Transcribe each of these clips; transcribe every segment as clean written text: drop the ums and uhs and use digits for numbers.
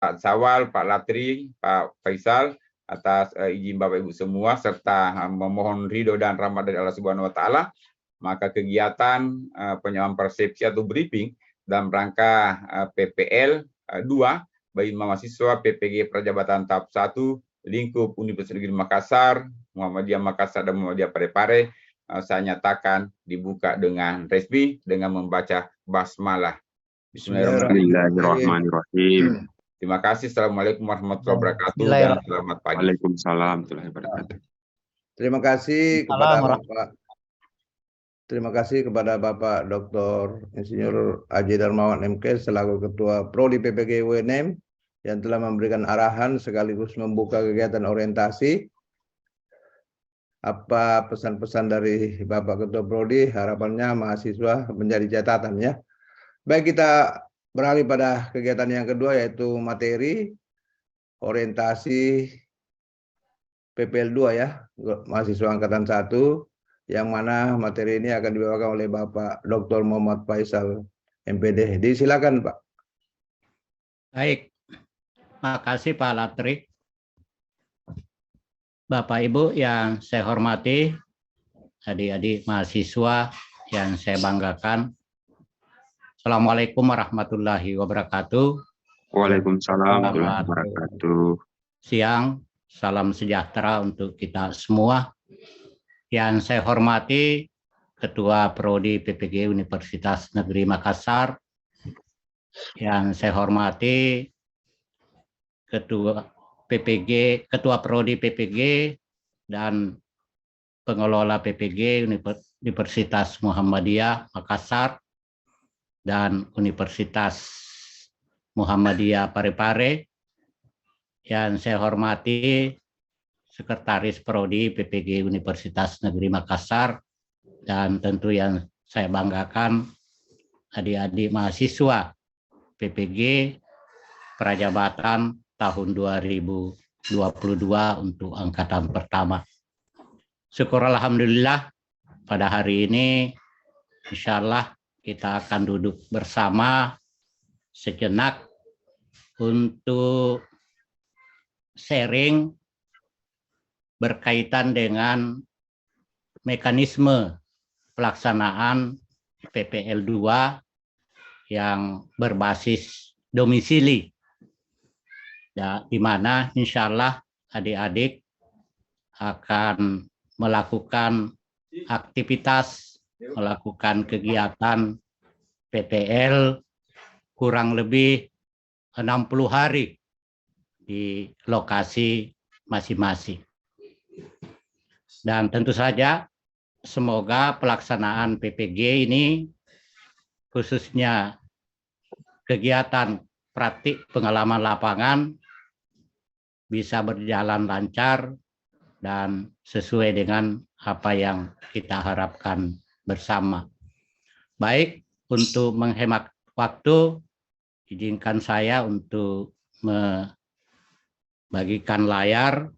Pak Sawal, Pak Latri, Pak Faisal, atas izin Bapak Ibu semua, serta memohon ridho dan rahmat dari Allah Subhanahu wa Ta'ala. Maka kegiatan penyampaian persepsi atau briefing dalam rangka PPL 2 bagi mahasiswa PPG Prajabatan tahap 1 lingkup Universitas Negeri Makassar, Muhammadiyah Makassar dan Muhammadiyah Parepare, saya nyatakan dibuka dengan resmi dengan membaca basmalah. Bismillahirrahmanirrahim. Terima kasih. Assalamualaikum warahmatullahi wabarakatuh dan selamat pagi. Waalaikumsalam warahmatullahi wabarakatuh. Terima kasih kepada Bapak. Terima kasih kepada Bapak Dr. Insinyur Haji Darmawan MK selaku Ketua Prodi PPG UNM yang telah memberikan arahan sekaligus membuka kegiatan orientasi. Apa pesan-pesan dari Bapak Ketua Prodi, harapannya mahasiswa menjadi catatan ya. Baik, kita beralih pada kegiatan yang kedua yaitu materi orientasi PPL 2 ya, mahasiswa angkatan 1, yang mana materi ini akan dibawakan oleh Bapak Dr. Muhammad Faisal MPD. Disilakan Pak. Baik, makasih Pak Latri. Bapak Ibu yang saya hormati, adik-adik mahasiswa yang saya banggakan. Assalamualaikum warahmatullahi wabarakatuh. Waalaikumsalam warahmatullahi wabarakatuh. Siang, salam sejahtera untuk kita semua. Yang saya hormati Ketua Prodi PPG Universitas Negeri Makassar. Yang saya hormati Ketua Prodi PPG dan pengelola PPG Universitas Muhammadiyah Makassar dan Universitas Muhammadiyah Parepare. Yang saya hormati Sekretaris Prodi PPG Universitas Negeri Makassar, dan tentu yang saya banggakan adik-adik mahasiswa PPG Prajabatan tahun 2022 untuk angkatan pertama. Syukur alhamdulillah pada hari ini insya Allah kita akan duduk bersama sejenak untuk sharing berkaitan dengan mekanisme pelaksanaan PPL 2 yang berbasis domisili, ya, di mana insya Allah adik-adik akan melakukan aktivitas, melakukan kegiatan PPL kurang lebih 60 hari di lokasi masing-masing. Dan tentu saja semoga pelaksanaan PPG ini, khususnya kegiatan praktik pengalaman lapangan, bisa berjalan lancar dan sesuai dengan apa yang kita harapkan bersama. Baik, untuk menghemat waktu, izinkan saya untuk membagikan layar.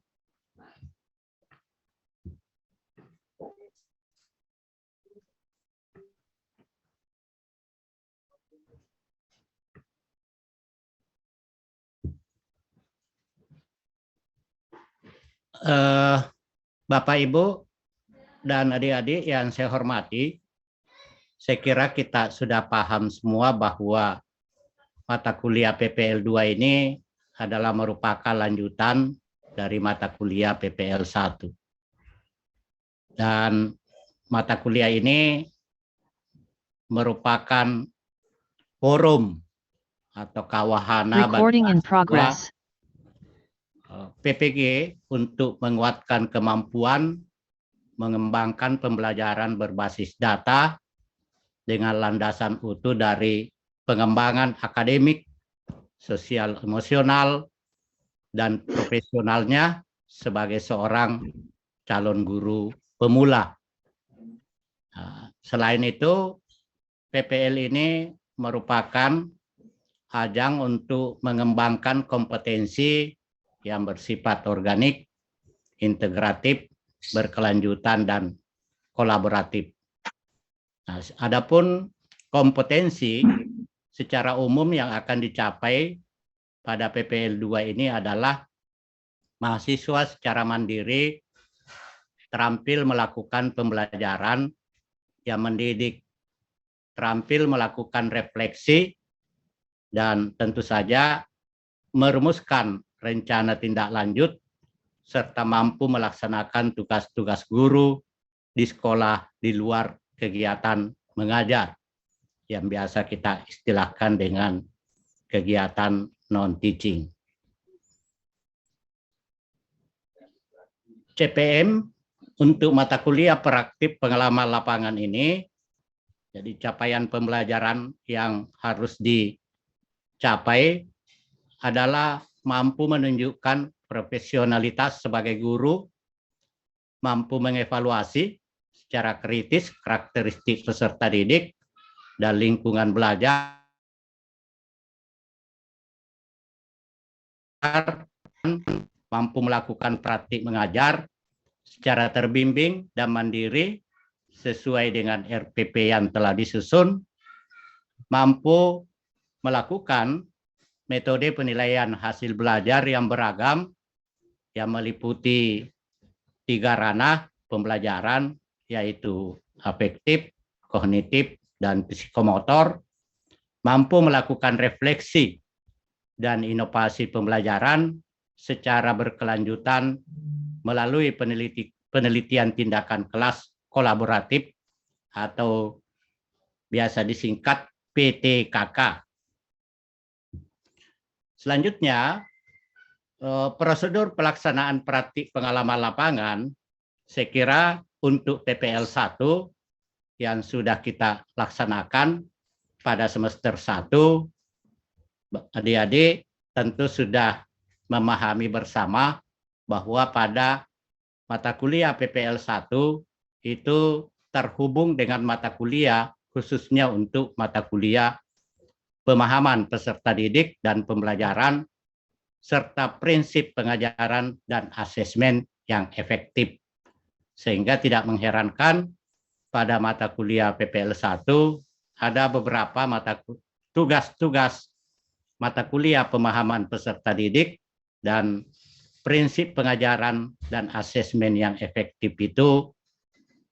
Bapak, Ibu, dan adik-adik yang saya hormati, saya kira kita sudah paham semua bahwa mata kuliah PPL 2 ini adalah merupakan lanjutan dari mata kuliah PPL 1. Dan mata kuliah ini merupakan forum atau wahana PPG untuk menguatkan kemampuan mengembangkan pembelajaran berbasis data dengan landasan utuh dari pengembangan akademik, sosial, emosional, dan profesionalnya sebagai seorang calon guru pemula. Selain itu, PPL ini merupakan ajang untuk mengembangkan kompetensi yang bersifat organik, integratif, berkelanjutan, dan kolaboratif. Nah, adapun kompetensi secara umum yang akan dicapai pada PPL 2 ini adalah mahasiswa secara mandiri terampil melakukan pembelajaran yang mendidik, terampil melakukan refleksi, dan tentu saja merumuskan rencana tindak lanjut serta mampu melaksanakan tugas-tugas guru di sekolah di luar kegiatan mengajar yang biasa kita istilahkan dengan kegiatan non-teaching. CPM untuk mata kuliah praktik pengalaman lapangan ini, jadi capaian pembelajaran yang harus dicapai adalah mampu menunjukkan profesionalitas sebagai guru, mampu mengevaluasi secara kritis karakteristik peserta didik dan lingkungan belajar, mampu melakukan praktik mengajar secara terbimbing dan mandiri sesuai dengan RPP yang telah disusun, mampu melakukan metode penilaian hasil belajar yang beragam yang meliputi 3 ranah pembelajaran, yaitu afektif, kognitif, dan psikomotor, mampu melakukan refleksi dan inovasi pembelajaran secara berkelanjutan melalui penelitian tindakan kelas kolaboratif atau biasa disingkat PTKK. Selanjutnya, prosedur pelaksanaan praktik pengalaman lapangan, saya kira untuk PPL 1 yang sudah kita laksanakan pada semester 1, adik-adik tentu sudah memahami bersama bahwa pada mata kuliah PPL 1 itu terhubung dengan mata kuliah khususnya untuk mata kuliah pemahaman peserta didik dan pembelajaran serta prinsip pengajaran dan asesmen yang efektif. Sehingga tidak mengherankan pada mata kuliah PPL 1 ada beberapa tugas-tugas mata kuliah pemahaman peserta didik dan prinsip pengajaran dan asesmen yang efektif itu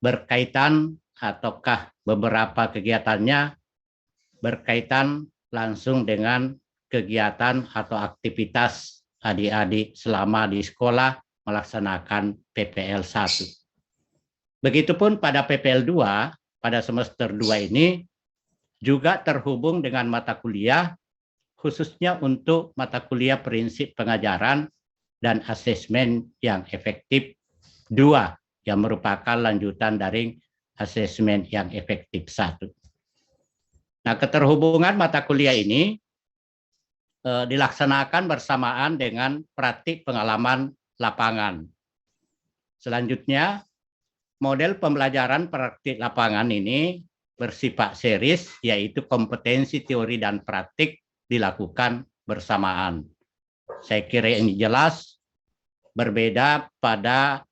berkaitan ataukah beberapa kegiatannya berkaitan langsung dengan kegiatan atau aktivitas adik-adik selama di sekolah melaksanakan PPL 1. Begitupun pada PPL 2, pada semester 2 ini juga terhubung dengan mata kuliah khususnya untuk mata kuliah prinsip pengajaran dan asesmen yang efektif 2 yang merupakan lanjutan dari asesmen yang efektif 1. Nah, keterhubungan mata kuliah ini dilaksanakan bersamaan dengan praktik pengalaman lapangan. Selanjutnya, model pembelajaran praktik lapangan ini bersifat series, yaitu kompetensi teori dan praktik dilakukan bersamaan. Saya kira ini jelas berbeda pada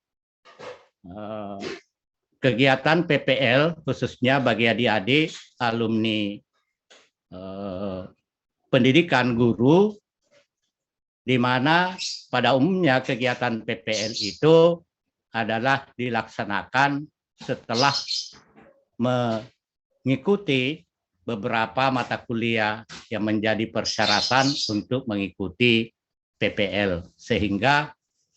kegiatan PPL khususnya bagi adik-adik alumni pendidikan guru, di mana pada umumnya kegiatan PPL itu adalah dilaksanakan setelah mengikuti beberapa mata kuliah yang menjadi persyaratan untuk mengikuti PPL, sehingga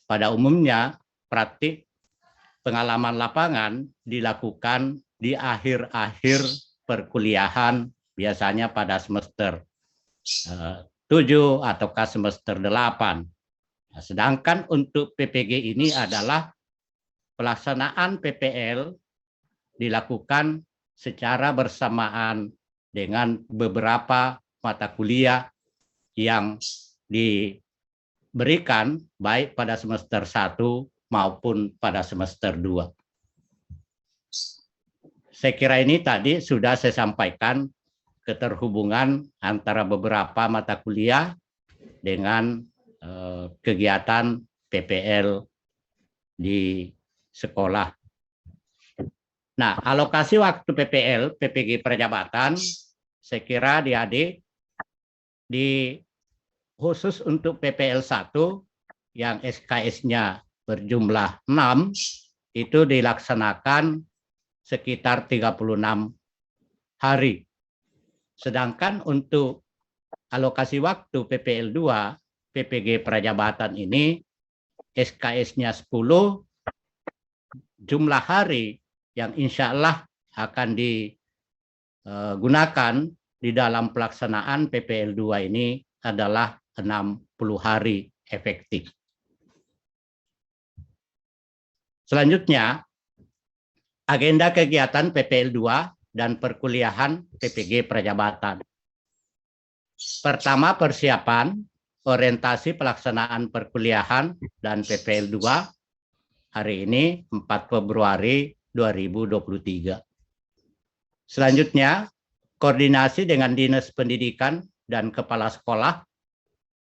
pada umumnya praktik pengalaman lapangan dilakukan di akhir-akhir perkuliahan, biasanya pada semester 7 ataukah semester 8. Nah, sedangkan untuk PPG ini adalah pelaksanaan PPL dilakukan secara bersamaan dengan beberapa mata kuliah yang diberikan baik pada semester 1 maupun pada semester 2. Saya kira ini tadi sudah saya sampaikan keterhubungan antara beberapa mata kuliah dengan kegiatan PPL di sekolah. Nah, alokasi waktu PPL, PPG perjabatan, saya kira adik-adik di khusus untuk PPL 1 yang SKS-nya berjumlah 6 itu dilaksanakan sekitar 36 hari. Sedangkan untuk alokasi waktu PPL 2, PPG Prajabatan ini SKS-nya 10, jumlah hari yang insya Allah akan digunakan di dalam pelaksanaan PPL 2 ini adalah 60 hari efektif. Selanjutnya, agenda kegiatan PPL 2 dan perkuliahan PPG Prajabatan. Pertama, persiapan orientasi pelaksanaan perkuliahan dan PPL 2 hari ini 4 Februari 2023. Selanjutnya, koordinasi dengan Dinas Pendidikan dan Kepala Sekolah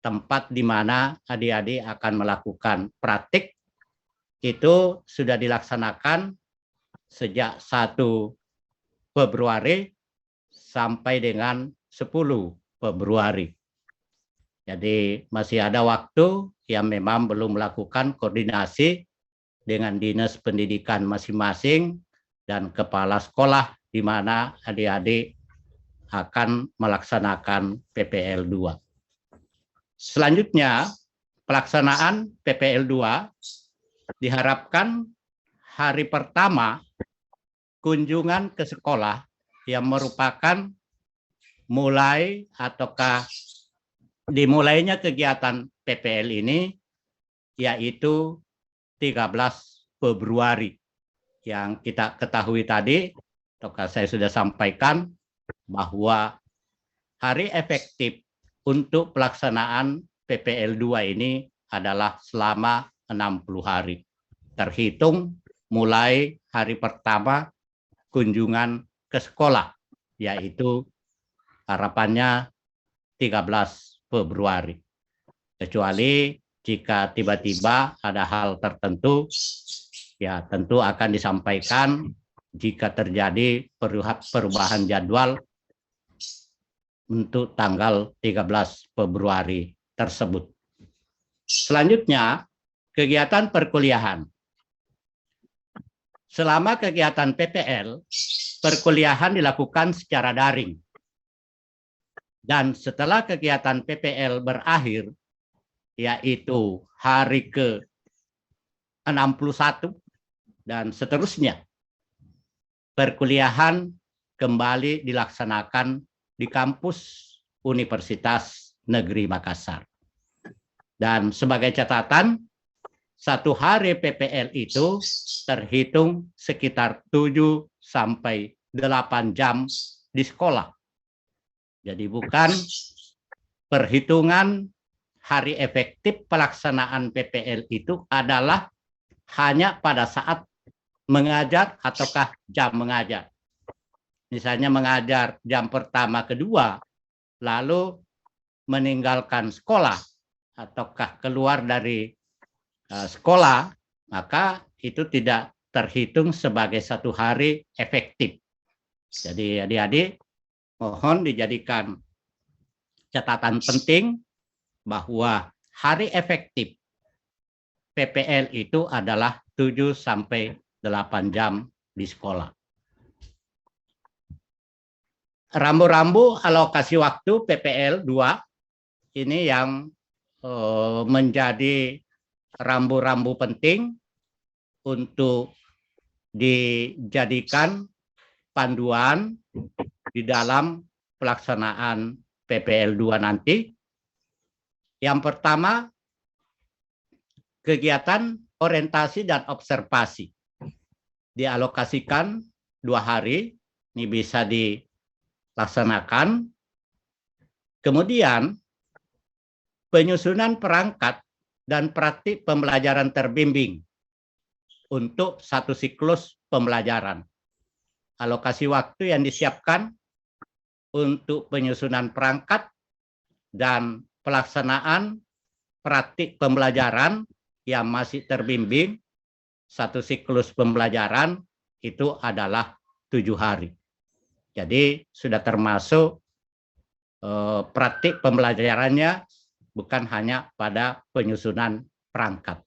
tempat di mana adik-adik akan melakukan praktik itu sudah dilaksanakan sejak 1 Februari sampai dengan 10 Februari. Jadi masih ada waktu yang memang belum melakukan koordinasi dengan Dinas Pendidikan masing-masing dan kepala sekolah di mana adik-adik akan melaksanakan PPL 2. Selanjutnya, pelaksanaan PPL 2 diharapkan hari pertama kunjungan ke sekolah yang merupakan mulai ataukah dimulainya kegiatan PPL ini yaitu 13 Februari. Yang kita ketahui tadi, ataukah saya sudah sampaikan bahwa hari efektif untuk pelaksanaan PPL 2 ini adalah selama 60 hari. Terhitung mulai hari pertama kunjungan ke sekolah, yaitu harapannya 13 Februari. Kecuali jika tiba-tiba ada hal tertentu, ya tentu akan disampaikan jika terjadi perubahan jadwal untuk tanggal 13 Februari tersebut. Selanjutnya, kegiatan perkuliahan. Selama kegiatan PPL, perkuliahan dilakukan secara daring. Dan setelah kegiatan PPL berakhir, yaitu hari ke-61 dan seterusnya, perkuliahan kembali dilaksanakan di kampus Universitas Negeri Makassar. Dan sebagai catatan, 1 hari PPL itu terhitung sekitar 7 sampai 8 jam di sekolah. Jadi bukan perhitungan hari efektif pelaksanaan PPL itu adalah hanya pada saat mengajar ataukah jam mengajar. Misalnya mengajar jam pertama kedua, lalu meninggalkan sekolah ataukah keluar dari sekolah, maka itu tidak terhitung sebagai 1 hari efektif. Jadi adik-adik mohon dijadikan catatan penting bahwa hari efektif PPL itu adalah 7 sampai 8 jam di sekolah. Rambu-rambu alokasi waktu PPL 2 ini yang menjadi rambu-rambu penting untuk dijadikan panduan di dalam pelaksanaan PPL 2 nanti. Yang pertama, kegiatan orientasi dan observasi. Dialokasikan 2 hari, ini bisa dilaksanakan. Kemudian, penyusunan perangkat dan praktik pembelajaran terbimbing untuk 1 siklus pembelajaran. Alokasi waktu yang disiapkan untuk penyusunan perangkat dan pelaksanaan praktik pembelajaran yang masih terbimbing 1 siklus pembelajaran itu adalah 7 hari. Jadi sudah termasuk praktik pembelajarannya bukan hanya pada penyusunan perangkat.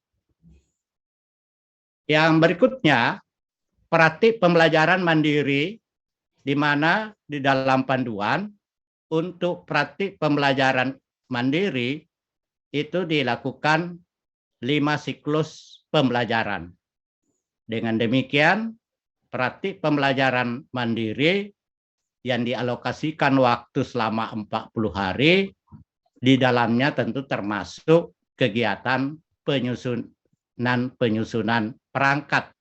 Yang berikutnya, praktik pembelajaran mandiri, di mana di dalam panduan untuk praktik pembelajaran mandiri itu dilakukan 5 siklus pembelajaran. Dengan demikian, praktik pembelajaran mandiri yang dialokasikan waktu selama 40 hari, di dalamnya tentu termasuk kegiatan penyusunan perangkat.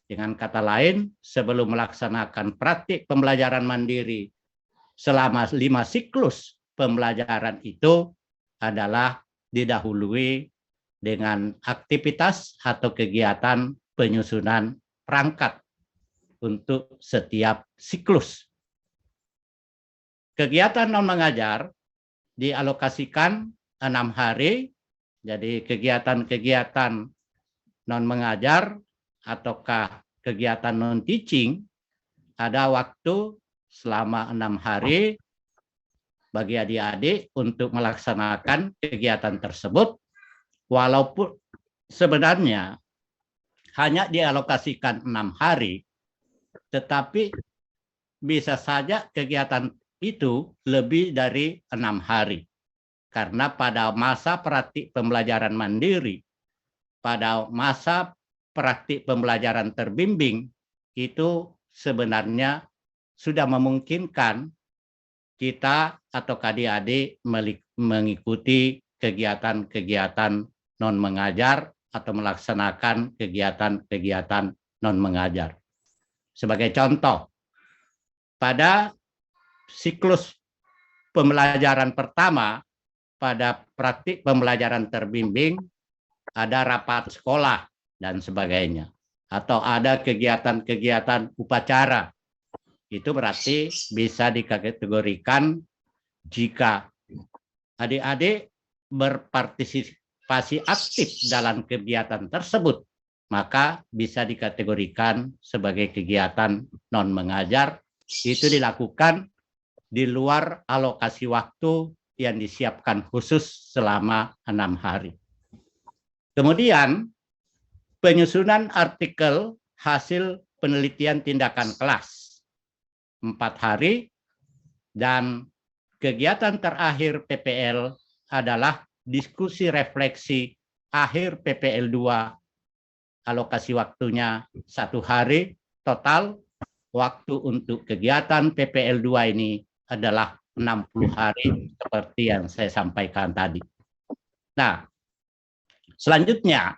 Dengan kata lain, sebelum melaksanakan praktik pembelajaran mandiri selama 5 siklus pembelajaran itu adalah didahului dengan aktivitas atau kegiatan penyusunan perangkat untuk setiap siklus. Kegiatan non mengajar dialokasikan 6 hari, jadi kegiatan-kegiatan non mengajar ataukah kegiatan non teaching ada waktu selama 6 hari bagi adik-adik untuk melaksanakan kegiatan tersebut, walaupun sebenarnya hanya dialokasikan 6 hari, tetapi bisa saja kegiatan itu lebih dari 6 hari. Karena pada masa praktik pembelajaran mandiri, pada masa praktik pembelajaran terbimbing, itu sebenarnya sudah memungkinkan kita atau adik-adik mengikuti kegiatan-kegiatan non mengajar atau melaksanakan kegiatan-kegiatan non mengajar. Sebagai contoh, pada siklus pembelajaran pertama, pada praktik pembelajaran terbimbing, ada rapat sekolah dan sebagainya. Atau ada kegiatan-kegiatan upacara. Itu berarti bisa dikategorikan jika adik-adik berpartisipasi aktif dalam kegiatan tersebut, maka bisa dikategorikan sebagai kegiatan non mengajar. Itu dilakukan di luar alokasi waktu yang disiapkan khusus selama 6 hari. Kemudian penyusunan artikel hasil penelitian tindakan kelas 4 hari, dan kegiatan terakhir PPL adalah diskusi refleksi akhir PPL 2, alokasi waktunya 1 hari, total waktu untuk kegiatan PPL 2 ini adalah 60 hari seperti yang saya sampaikan tadi. Nah, selanjutnya,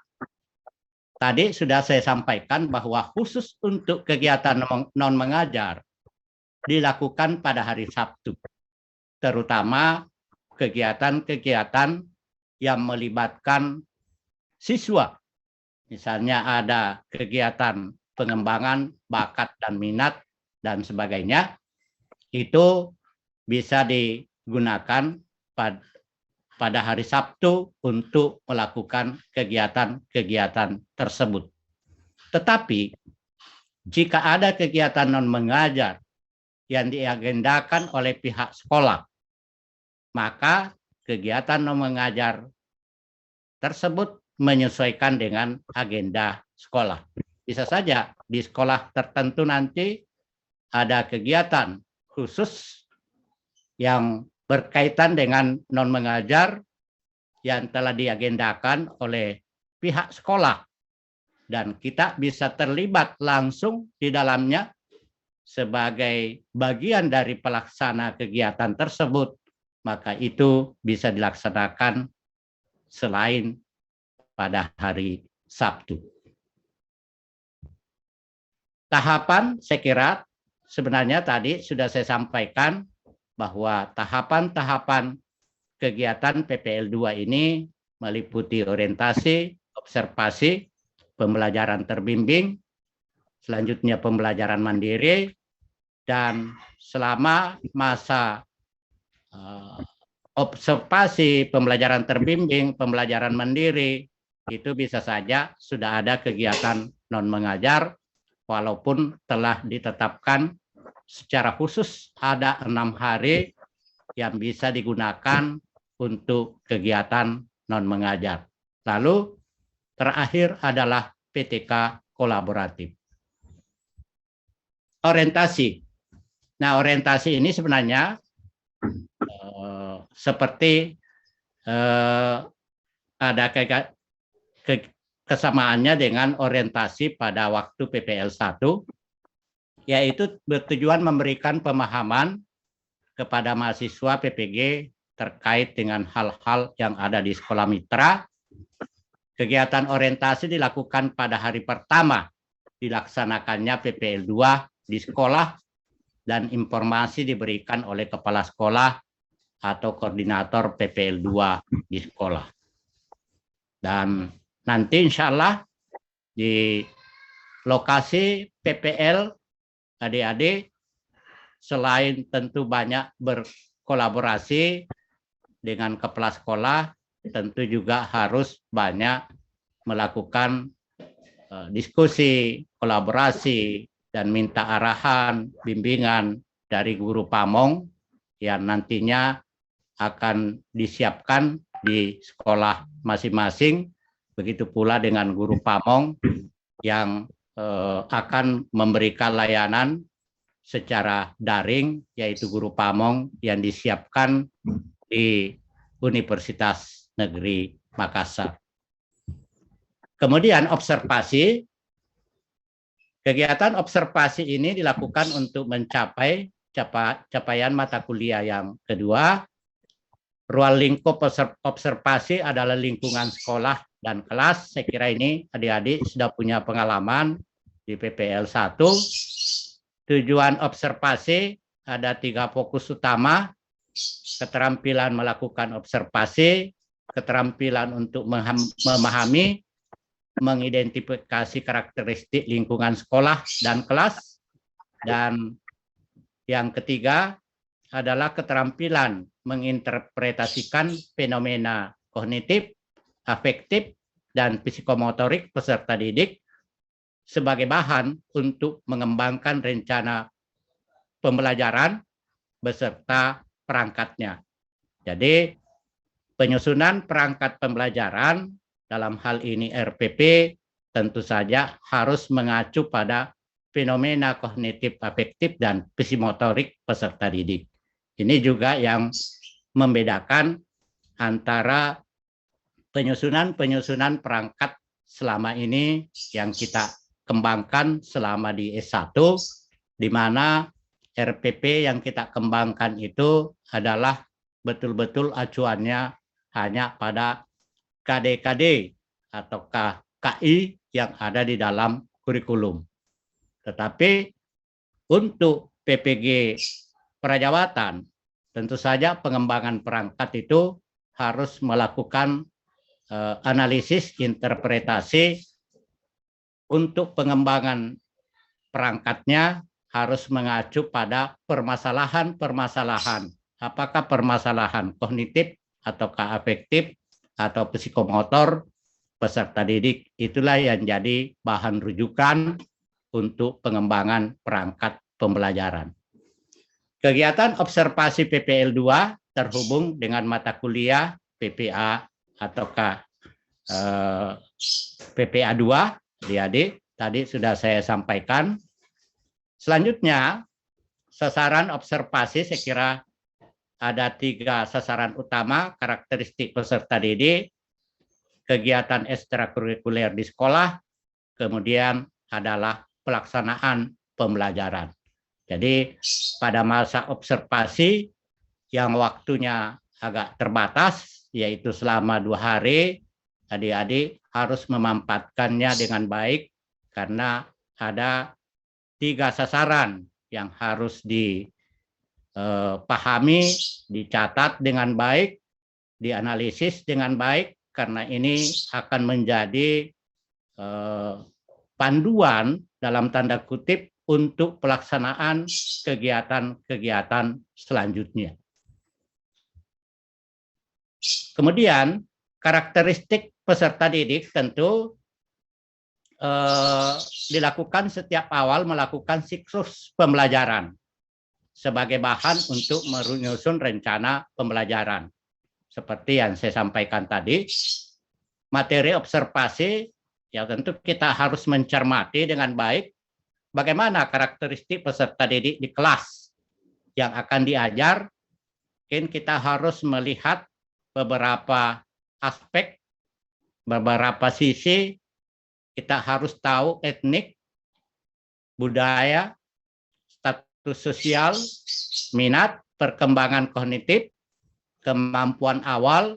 tadi sudah saya sampaikan bahwa khusus untuk kegiatan non mengajar dilakukan pada hari Sabtu, terutama kegiatan-kegiatan yang melibatkan siswa. Misalnya ada kegiatan pengembangan bakat dan minat dan sebagainya, itu bisa digunakan pada hari Sabtu untuk melakukan kegiatan-kegiatan tersebut. Tetapi jika ada kegiatan non mengajar yang diagendakan oleh pihak sekolah, maka kegiatan non mengajar tersebut menyesuaikan dengan agenda sekolah. Bisa saja di sekolah tertentu nanti ada kegiatan khusus yang berkaitan dengan non mengajar yang telah diagendakan oleh pihak sekolah, dan kita bisa terlibat langsung di dalamnya sebagai bagian dari pelaksana kegiatan tersebut, maka itu bisa dilaksanakan selain pada hari Sabtu. Tahapan saya kira sebenarnya tadi sudah saya sampaikan bahwa tahapan-tahapan kegiatan PPL 2 ini meliputi orientasi, observasi, pembelajaran terbimbing, selanjutnya pembelajaran mandiri, dan selama masa observasi, pembelajaran terbimbing, pembelajaran mandiri, itu bisa saja sudah ada kegiatan non mengajar, walaupun telah ditetapkan secara khusus ada 6 hari yang bisa digunakan untuk kegiatan non-mengajar. Lalu terakhir adalah PTK kolaboratif. Orientasi. Nah, orientasi ini sebenarnya seperti ada kesamaannya dengan orientasi pada waktu PPL 1, yaitu bertujuan memberikan pemahaman kepada mahasiswa PPG terkait dengan hal-hal yang ada di sekolah mitra. Kegiatan orientasi dilakukan pada hari pertama dilaksanakannya PPL 2 di sekolah, dan informasi diberikan oleh kepala sekolah atau koordinator PPL 2 di sekolah. Dan nanti insya Allah di lokasi PPL adik-adik selain tentu banyak berkolaborasi dengan kepala sekolah, tentu juga harus banyak melakukan diskusi, kolaborasi, dan minta arahan, bimbingan dari guru pamong yang nantinya akan disiapkan di sekolah masing-masing. Begitu pula dengan guru pamong yang akan memberikan layanan secara daring, yaitu guru pamong yang disiapkan di Universitas Negeri Makassar. Kemudian observasi. Kegiatan observasi ini dilakukan untuk mencapai capaian mata kuliah yang kedua. Ruang lingkup observasi adalah lingkungan sekolah dan kelas. Saya kira ini adik-adik sudah punya pengalaman di PPL 1. Tujuan observasi ada 3 fokus utama: keterampilan melakukan observasi, keterampilan untuk memahami, mengidentifikasi karakteristik lingkungan sekolah dan kelas, dan yang ketiga adalah keterampilan menginterpretasikan fenomena kognitif, afektif, dan psikomotorik peserta didik sebagai bahan untuk mengembangkan rencana pembelajaran beserta perangkatnya. Jadi penyusunan perangkat pembelajaran dalam hal ini RPP tentu saja harus mengacu pada fenomena kognitif, afektif, dan psikomotorik peserta didik. Ini juga yang membedakan antara penyusunan perangkat selama ini yang kita kembangkan selama di S1, di mana RPP yang kita kembangkan itu adalah betul-betul acuannya hanya pada KD-KD atau KI yang ada di dalam kurikulum. Tetapi untuk PPG Prajawatan, tentu saja pengembangan perangkat itu harus melakukan analisis interpretasi. Untuk pengembangan perangkatnya harus mengacu pada permasalahan-permasalahan. Apakah permasalahan kognitif ataukah afektif atau psikomotor peserta didik, itulah yang jadi bahan rujukan untuk pengembangan perangkat pembelajaran. Kegiatan observasi PPL 2 terhubung dengan mata kuliah PPA ataukah PPA 2, adik-adik, tadi sudah saya sampaikan. Selanjutnya, sasaran observasi saya kira ada 3 sasaran utama: karakteristik peserta didik, kegiatan ekstrakurikuler di sekolah, kemudian adalah pelaksanaan pembelajaran. Jadi pada masa observasi yang waktunya agak terbatas, yaitu selama 2 hari, adik-adik harus memanfaatkannya dengan baik karena ada 3 sasaran yang harus dipahami, dicatat dengan baik, dianalisis dengan baik, karena ini akan menjadi panduan dalam tanda kutip untuk pelaksanaan kegiatan-kegiatan selanjutnya. Kemudian karakteristik peserta didik tentu dilakukan setiap awal melakukan siklus pembelajaran sebagai bahan untuk menyusun rencana pembelajaran. seperti yang saya sampaikan tadi, materi observasi, ya tentu kita harus mencermati dengan baik bagaimana karakteristik peserta didik di kelas yang akan diajar. Mungkin kita harus melihat beberapa aspek, beberapa sisi. Kita harus tahu etnik, budaya, status sosial, minat, perkembangan kognitif, kemampuan awal,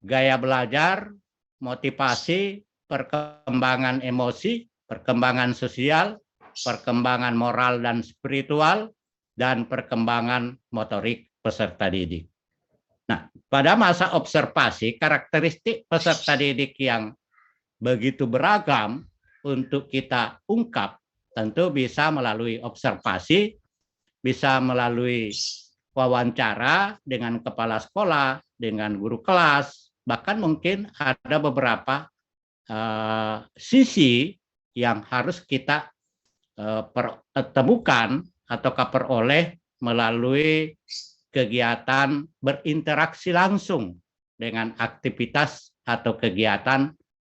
gaya belajar, motivasi, perkembangan emosi, perkembangan sosial, perkembangan moral dan spiritual, dan perkembangan motorik peserta didik. Nah, pada masa observasi, karakteristik peserta didik yang begitu beragam untuk kita ungkap, tentu bisa melalui observasi, bisa melalui wawancara dengan kepala sekolah, dengan guru kelas, bahkan mungkin ada beberapa sisi yang harus kita temukan ataukah peroleh melalui kegiatan berinteraksi langsung dengan aktivitas atau kegiatan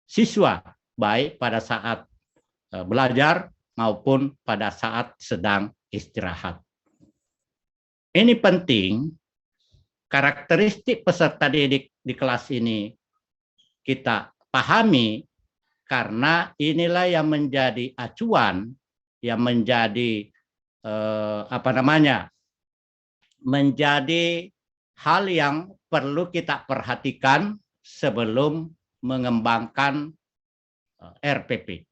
siswa, baik pada saat belajar maupun pada saat sedang istirahat. Ini penting, karakteristik peserta didik di kelas ini kita pahami, karena inilah yang menjadi acuan, yang menjadi menjadi hal yang perlu kita perhatikan sebelum mengembangkan RPP.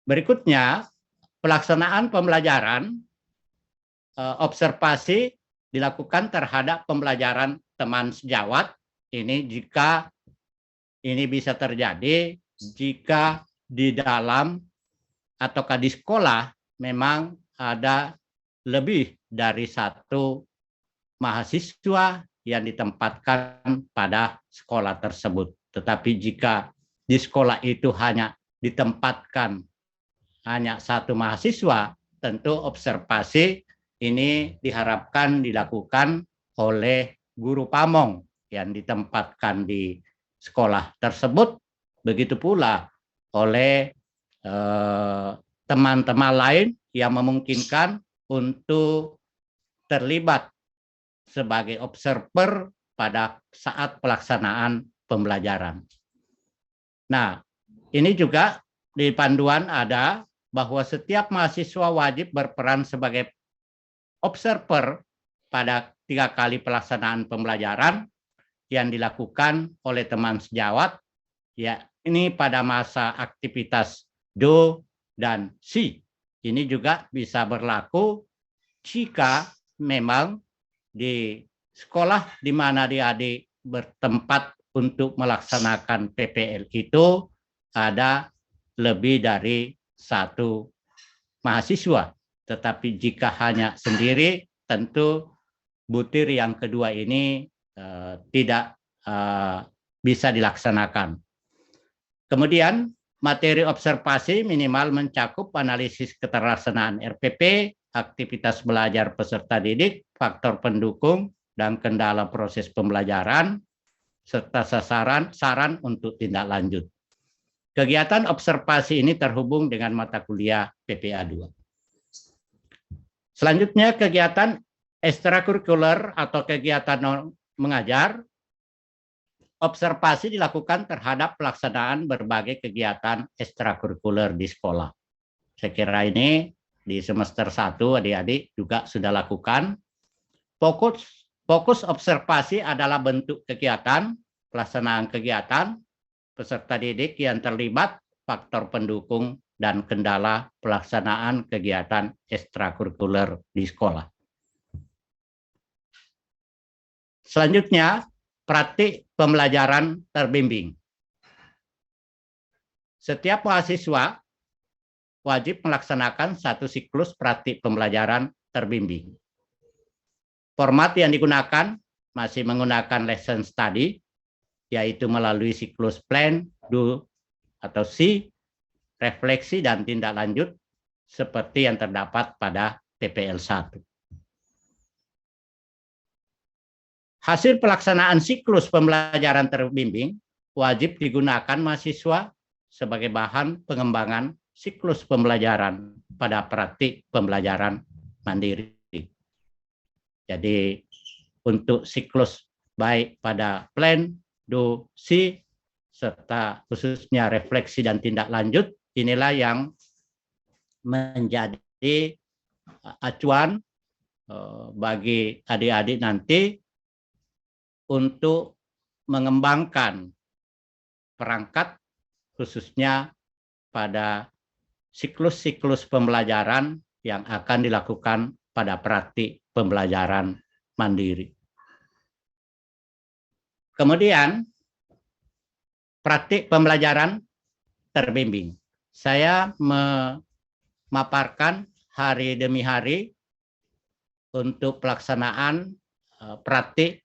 Berikutnya, pelaksanaan pembelajaran observasi dilakukan terhadap pembelajaran teman sejawat. Ini jika ini bisa terjadi jika di dalam ataukah di sekolah memang ada lebih dari satu mahasiswa yang ditempatkan pada sekolah tersebut. Tetapi jika di sekolah itu hanya ditempatkan hanya satu mahasiswa, tentu observasi ini diharapkan dilakukan oleh guru pamong yang ditempatkan di sekolah tersebut, begitu pula oleh teman-teman lain yang memungkinkan untuk terlibat sebagai observer pada saat pelaksanaan pembelajaran. Nah, ini juga di panduan ada bahwa setiap mahasiswa wajib berperan sebagai observer pada 3 kali pelaksanaan pembelajaran yang dilakukan oleh teman sejawat, ya ini pada masa aktivitas Do dan Si. Ini juga bisa berlaku jika memang di sekolah di mana adik-adik bertempat untuk melaksanakan PPL itu ada lebih dari satu mahasiswa. Tetapi jika hanya sendiri, tentu butir yang kedua ini tidak bisa dilaksanakan. Kemudian materi observasi minimal mencakup analisis keterlaksanaan RPP, aktivitas belajar peserta didik, faktor pendukung, dan kendala proses pembelajaran, serta saran untuk tindak lanjut. Kegiatan observasi ini terhubung dengan mata kuliah PPA 2. Selanjutnya kegiatan ekstrakurikuler atau kegiatan mengajar. Observasi dilakukan terhadap pelaksanaan berbagai kegiatan ekstrakurikuler di sekolah. Saya kira ini di semester 1 adik-adik juga sudah lakukan. Fokus observasi adalah bentuk kegiatan, pelaksanaan kegiatan, peserta didik yang terlibat, faktor pendukung, dan kendala pelaksanaan kegiatan ekstrakurikuler di sekolah. Selanjutnya, praktik pembelajaran terbimbing. Setiap mahasiswa wajib melaksanakan satu siklus praktik pembelajaran terbimbing. Format yang digunakan masih menggunakan lesson study, yaitu melalui siklus plan, do, atau see, refleksi, dan tindak lanjut, seperti yang terdapat pada PPL 1. hasil pelaksanaan siklus pembelajaran terbimbing wajib digunakan mahasiswa sebagai bahan pengembangan siklus pembelajaran pada praktik pembelajaran mandiri. Jadi untuk siklus baik pada plan, do, see, serta khususnya refleksi dan tindak lanjut, inilah yang menjadi acuan bagi adik-adik nanti untuk mengembangkan perangkat khususnya pada siklus-siklus pembelajaran yang akan dilakukan pada praktik pembelajaran mandiri. Kemudian, praktik pembelajaran terbimbing. Saya memaparkan hari demi hari untuk pelaksanaan praktik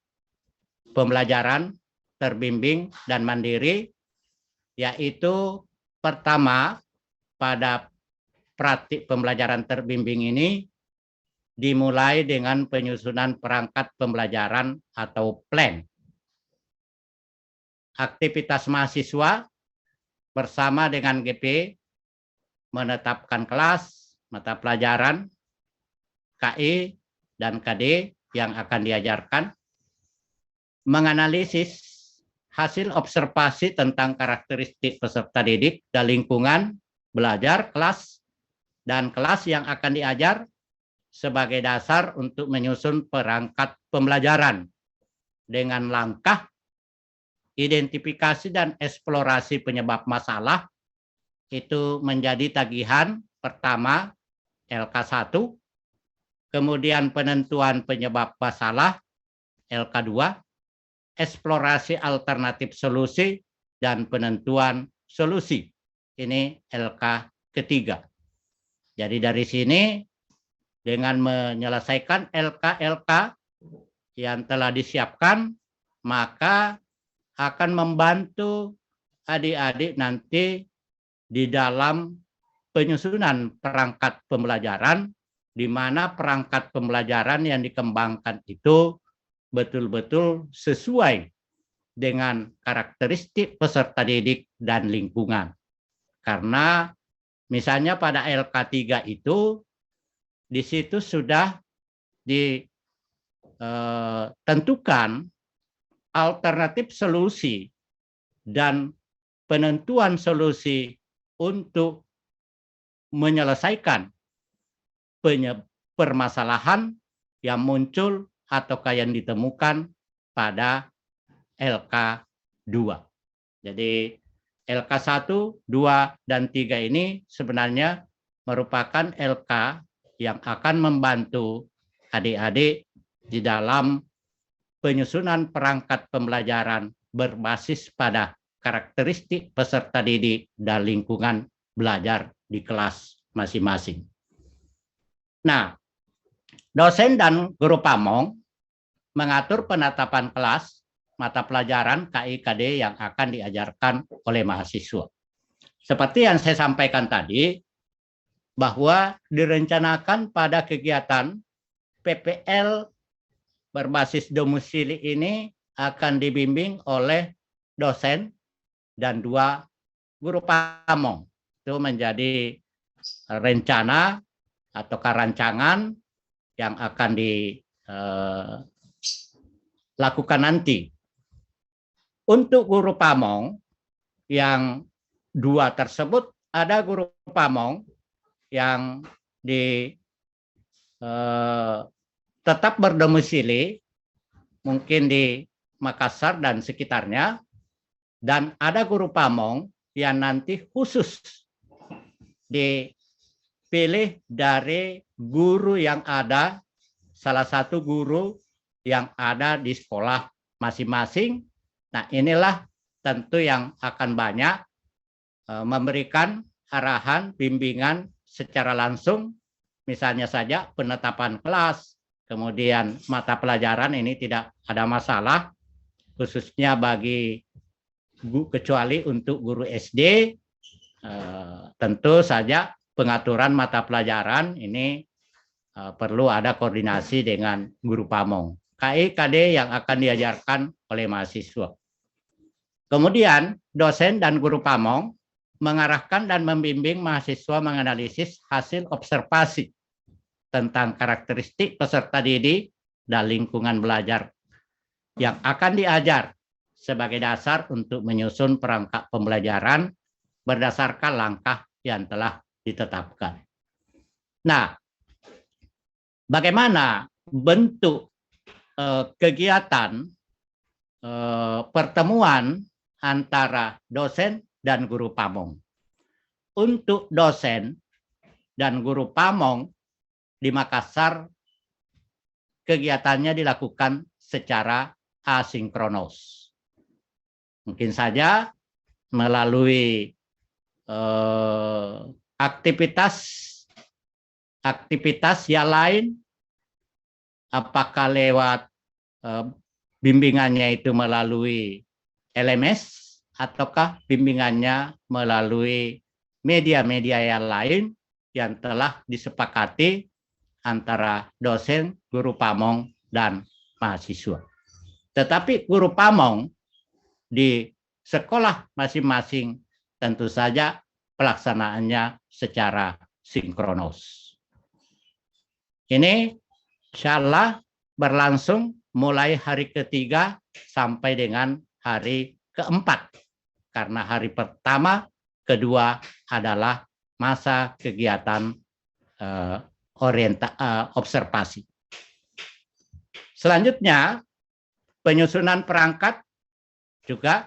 pembelajaran terbimbing dan mandiri, yaitu pertama pada praktik pembelajaran terbimbing ini dimulai dengan penyusunan perangkat pembelajaran atau plan. Aktivitas mahasiswa bersama dengan GP menetapkan kelas, mata pelajaran, KI, dan KD yang akan diajarkan, menganalisis hasil observasi tentang karakteristik peserta didik dan lingkungan belajar kelas dan kelas yang akan diajar sebagai dasar untuk menyusun perangkat pembelajaran dengan langkah identifikasi dan eksplorasi penyebab masalah. Itu menjadi tagihan pertama LK1, kemudian penentuan penyebab masalah LK2, eksplorasi alternatif solusi dan penentuan solusi, ini LK ketiga. Jadi dari sini dengan menyelesaikan LK-LK yang telah disiapkan, maka akan membantu adik-adik nanti di dalam penyusunan perangkat pembelajaran, di mana perangkat pembelajaran yang dikembangkan itu betul-betul sesuai dengan karakteristik peserta didik dan lingkungan. Karena misalnya pada LK3 itu, di situ sudah ditentukan alternatif solusi dan penentuan solusi untuk menyelesaikan permasalahan yang muncul atau yang ditemukan pada LK2. Jadi LK1, 2, dan 3 ini sebenarnya merupakan LK yang akan membantu adik-adik di dalam penyusunan perangkat pembelajaran berbasis pada karakteristik peserta didik dan lingkungan belajar di kelas masing-masing. Nah, dosen dan guru pamong mengatur penetapan kelas, mata pelajaran, KI-KD yang akan diajarkan oleh mahasiswa. Seperti yang saya sampaikan tadi, bahwa direncanakan pada kegiatan PPL berbasis domisili ini akan dibimbing oleh dosen dan 2 guru pamong. Itu menjadi rencana atau rancangan yang akan dilakukan nanti. Untuk guru pamong yang 2 tersebut, ada guru pamong yang tetap berdomisili mungkin di Makassar dan sekitarnya, dan ada guru pamong yang nanti khusus dipilih dari guru yang ada, salah satu guru yang ada di sekolah masing-masing. Nah, inilah tentu yang akan banyak memberikan arahan, bimbingan secara langsung, misalnya saja penetapan kelas, kemudian mata pelajaran ini tidak ada masalah, khususnya bagi kecuali untuk guru SD, tentu saja pengaturan mata pelajaran ini perlu ada koordinasi dengan guru pamong. KI, KD yang akan diajarkan oleh mahasiswa. Kemudian dosen dan guru pamong mengarahkan dan membimbing mahasiswa menganalisis hasil observasi tentang karakteristik peserta didik dan lingkungan belajar yang akan diajar sebagai dasar untuk menyusun perangkat pembelajaran berdasarkan langkah yang telah ditetapkan. Nah, bagaimana bentuk kegiatan pertemuan antara dosen dan guru pamong? Untuk dosen dan guru pamong di Makassar, kegiatannya dilakukan secara asinkronos. Mungkin saja melalui aktivitas yang lain, apakah lewat bimbingannya itu melalui LMS ataukah bimbingannya melalui media-media yang lain yang telah disepakati antara dosen, guru pamong, dan mahasiswa. Tetapi guru pamong di sekolah masing-masing tentu saja pelaksanaannya secara sinkronos. Ini insya Allah berlangsung mulai hari ketiga sampai dengan hari keempat. Karena hari pertama, kedua adalah masa kegiatan observasi. Selanjutnya, penyusunan perangkat juga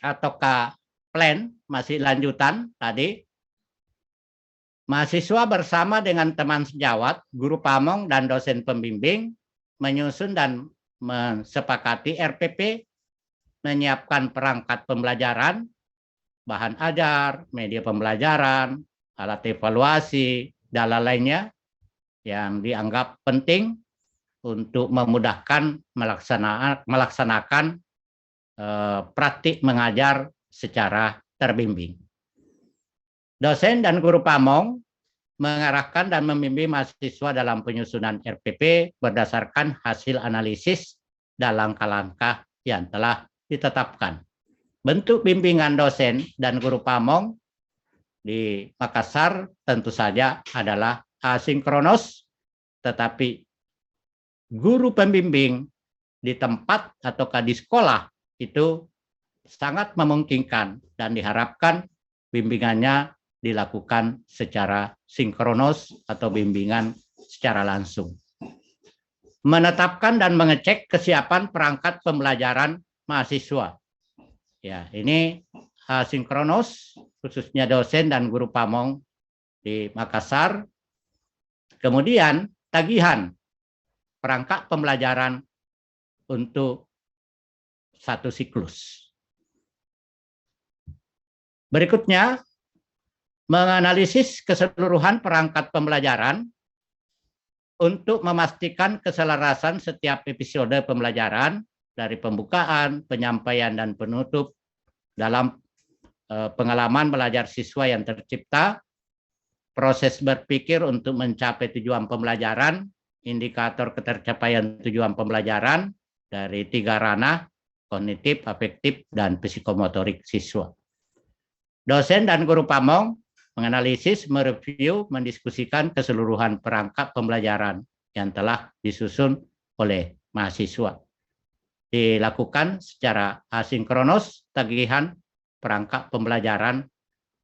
ataukah plan masih lanjutan tadi. Mahasiswa bersama dengan teman sejawat, guru pamong dan dosen pembimbing menyusun dan mensepakati RPP, menyiapkan perangkat pembelajaran, bahan ajar, media pembelajaran, alat evaluasi, dan lainnya yang dianggap penting untuk memudahkan melaksanakan praktik mengajar secara terbimbing. Dosen dan guru pamong mengarahkan dan membimbing mahasiswa dalam penyusunan RPP berdasarkan hasil analisis dan langkah-langkah yang telah ditetapkan. Bentuk bimbingan dosen dan guru pamong di Makassar tentu saja adalah asinkronos, tetapi guru pembimbing di tempat ataukah di sekolah itu sangat memungkinkan dan diharapkan bimbingannya dilakukan secara sinkronos atau bimbingan secara langsung. Menetapkan dan mengecek kesiapan perangkat pembelajaran mahasiswa. Ya, ini sinkronos khususnya dosen dan guru pamong di Makassar. Kemudian tagihan perangkat pembelajaran untuk satu siklus. Berikutnya, menganalisis keseluruhan perangkat pembelajaran untuk memastikan keselarasan setiap episode pembelajaran dari pembukaan, penyampaian, dan penutup dalam pengalaman belajar siswa yang tercipta, proses berpikir untuk mencapai tujuan pembelajaran, indikator ketercapaian tujuan pembelajaran dari 3 ranah, kognitif, afektif, dan psikomotorik siswa. Dosen dan guru pamong menganalisis, mereview, mendiskusikan keseluruhan perangkat pembelajaran yang telah disusun oleh mahasiswa. Dilakukan secara asinkronos tagihan perangkat pembelajaran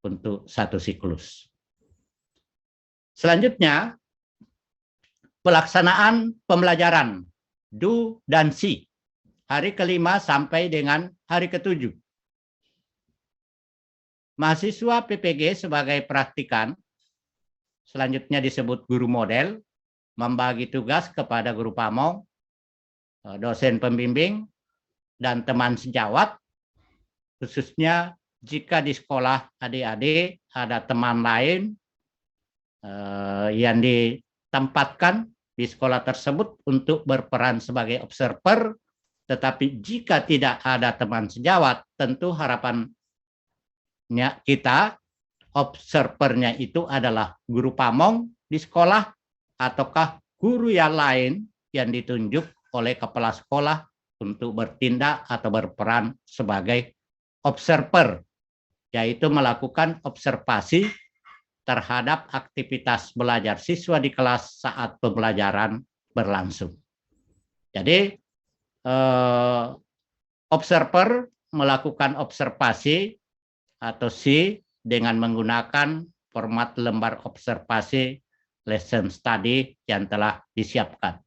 untuk satu siklus. Selanjutnya, pelaksanaan pembelajaran do dan see hari ke-5 sampai dengan hari ke-7. Mahasiswa PPG sebagai praktikan, selanjutnya disebut guru model, membagi tugas kepada guru pamong, dosen pembimbing, dan teman sejawat, khususnya jika di sekolah adik-adik ada teman lain yang ditempatkan di sekolah tersebut untuk berperan sebagai observer, tetapi jika tidak ada teman sejawat, tentu harapan kita observernya itu adalah guru pamong di sekolah ataukah guru yang lain yang ditunjuk oleh kepala sekolah untuk bertindak atau berperan sebagai observer, yaitu melakukan observasi terhadap aktivitas belajar siswa di kelas saat pembelajaran berlangsung. Jadi, observer melakukan observasi atau C dengan menggunakan format lembar observasi lesson study yang telah disiapkan.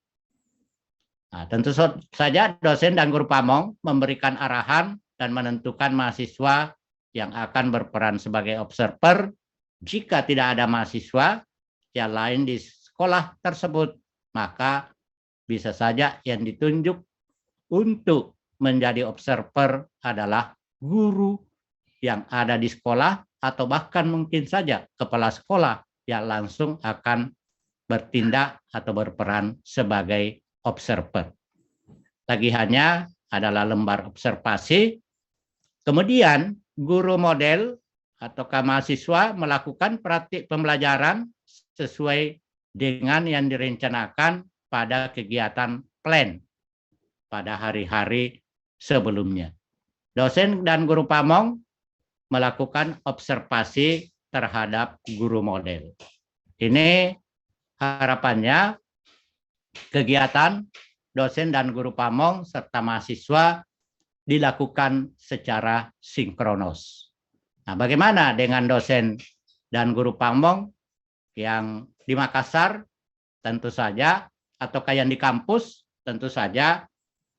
Nah, tentu saja dosen dan guru pamong memberikan arahan dan menentukan mahasiswa yang akan berperan sebagai observer. Jika tidak ada mahasiswa yang lain di sekolah tersebut, maka bisa saja yang ditunjuk untuk menjadi observer adalah guru yang ada di sekolah atau bahkan mungkin saja kepala sekolah yang langsung akan bertindak atau berperan sebagai observer. Tagihannya adalah lembar observasi. Kemudian guru model ataukah mahasiswa melakukan praktik pembelajaran sesuai dengan yang direncanakan pada kegiatan plan pada hari-hari sebelumnya. Dosen dan guru pamong melakukan observasi terhadap guru model. Ini harapannya kegiatan dosen dan guru pamong serta mahasiswa dilakukan secara sinkronos. Nah, bagaimana dengan dosen dan guru pamong yang di Makassar? Tentu saja, ataukah yang di kampus? Tentu saja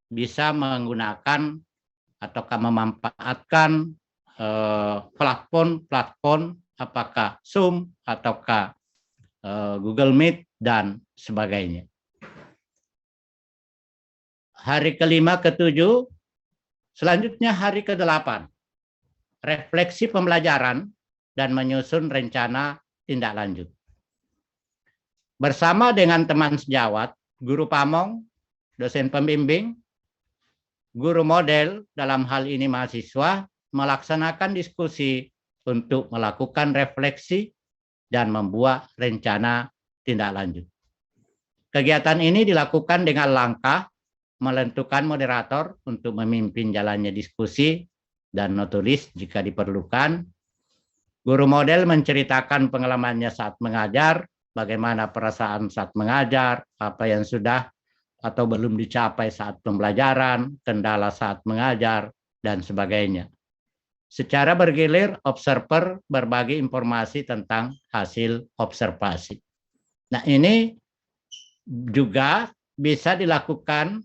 bisa menggunakan ataukah memanfaatkan platform apakah Zoom ataukah Google Meet dan sebagainya. Hari kelima, ketujuh, selanjutnya hari ke-8, refleksi pembelajaran dan menyusun rencana tindak lanjut. Bersama dengan teman sejawat, guru pamong, dosen pembimbing, guru model, dalam hal ini mahasiswa, melaksanakan diskusi untuk melakukan refleksi dan membuat rencana tindak lanjut. Kegiatan ini dilakukan dengan langkah menentukan moderator untuk memimpin jalannya diskusi dan notulis jika diperlukan. Guru model menceritakan pengalamannya saat mengajar, bagaimana perasaan saat mengajar, apa yang sudah atau belum dicapai saat pembelajaran, kendala saat mengajar, dan sebagainya. Secara bergilir, observer berbagi informasi tentang hasil observasi. Nah, ini juga bisa dilakukan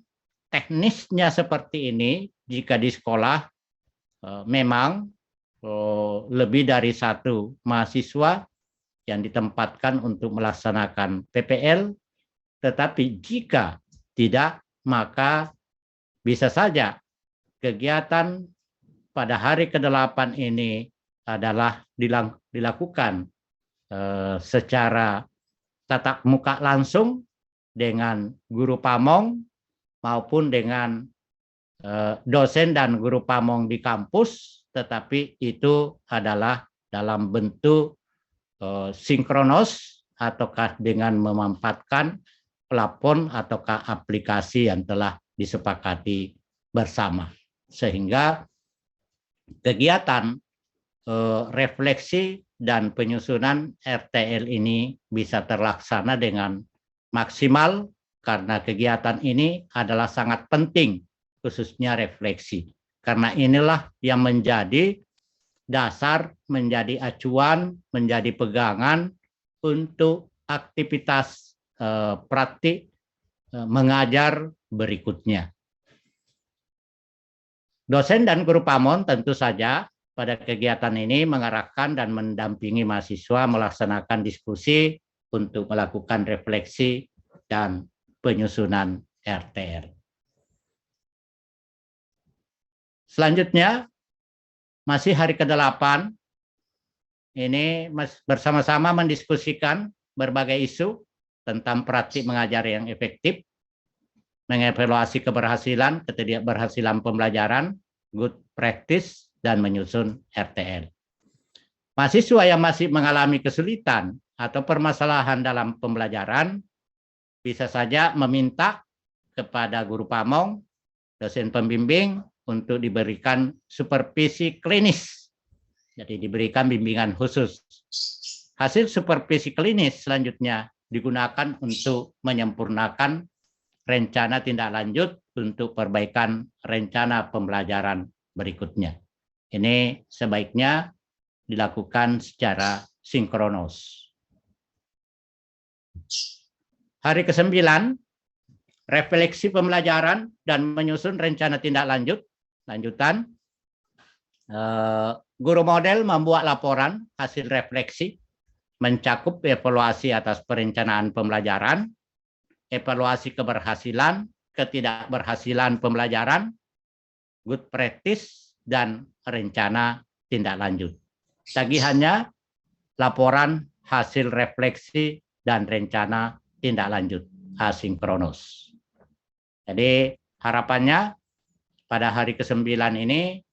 teknisnya seperti ini jika di sekolah memang lebih dari satu mahasiswa yang ditempatkan untuk melaksanakan PPL, tetapi jika tidak, maka bisa saja kegiatan pada hari ke-8 ini adalah dilakukan secara tatap muka langsung dengan guru pamong maupun dengan dosen dan guru pamong di kampus, tetapi itu adalah dalam bentuk sinkronos ataukah dengan memanfaatkan platform ataukah aplikasi yang telah disepakati bersama. Sehingga kegiatan refleksi dan penyusunan RTL ini bisa terlaksana dengan maksimal karena kegiatan ini adalah sangat penting, khususnya refleksi. Karena inilah yang menjadi dasar, menjadi acuan, menjadi pegangan untuk aktivitas praktik mengajar berikutnya. Dosen dan guru pamong tentu saja pada kegiatan ini mengarahkan dan mendampingi mahasiswa melaksanakan diskusi untuk melakukan refleksi dan penyusunan RTR. Selanjutnya, masih hari ke-8, ini bersama-sama mendiskusikan berbagai isu tentang praktik mengajar yang efektif, mengevaluasi keberhasilan, ketidakberhasilan pembelajaran, good practice, dan menyusun RTL. Mahasiswa yang masih mengalami kesulitan atau permasalahan dalam pembelajaran bisa saja meminta kepada guru pamong, dosen pembimbing untuk diberikan supervisi klinis. Jadi diberikan bimbingan khusus. Hasil supervisi klinis selanjutnya digunakan untuk menyempurnakan rencana tindak lanjut untuk perbaikan rencana pembelajaran berikutnya. Ini sebaiknya dilakukan secara sinkronos. Hari ke-9, refleksi pembelajaran dan menyusun rencana tindak lanjutan. Guru model membuat laporan hasil refleksi, mencakup evaluasi atas perencanaan pembelajaran, evaluasi keberhasilan, ketidakberhasilan pembelajaran, good practice, dan rencana tindak lanjut. Tagihannya laporan hasil refleksi dan rencana tindak lanjut asinkronus. Jadi harapannya pada hari ke-9 ini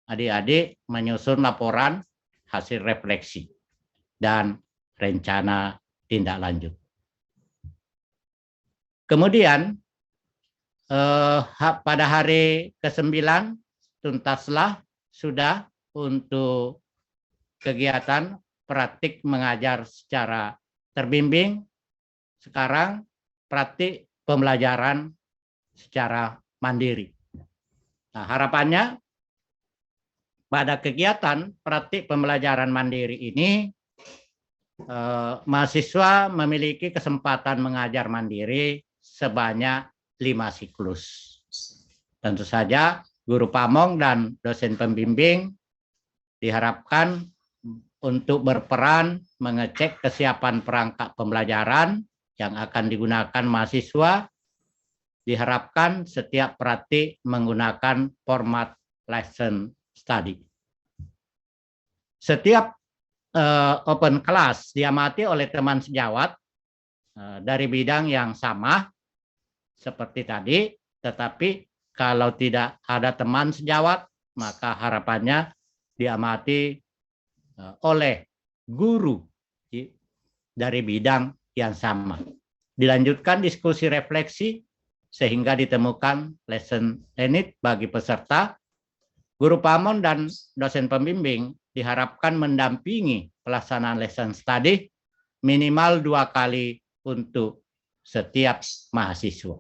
adik-adik menyusun laporan hasil refleksi dan rencana tindak lanjut. Kemudian pada hari ke-9 tuntaslah sudah untuk kegiatan praktik mengajar secara terbimbing. Sekarang praktik pembelajaran secara mandiri. Nah, harapannya pada kegiatan praktik pembelajaran mandiri ini mahasiswa memiliki kesempatan mengajar mandiri sebanyak 5 siklus. Tentu saja guru pamong dan dosen pembimbing diharapkan untuk berperan mengecek kesiapan perangkat pembelajaran yang akan digunakan mahasiswa. Diharapkan setiap praktik menggunakan format lesson study. Setiap open class diamati oleh teman sejawat dari bidang yang sama seperti tadi, tetapi kalau tidak ada teman sejawat, maka harapannya diamati oleh guru dari bidang yang sama. Dilanjutkan diskusi refleksi sehingga ditemukan lesson learned bagi peserta. Guru pamong dan dosen pembimbing diharapkan mendampingi pelaksanaan lesson study minimal 2 kali untuk setiap mahasiswa.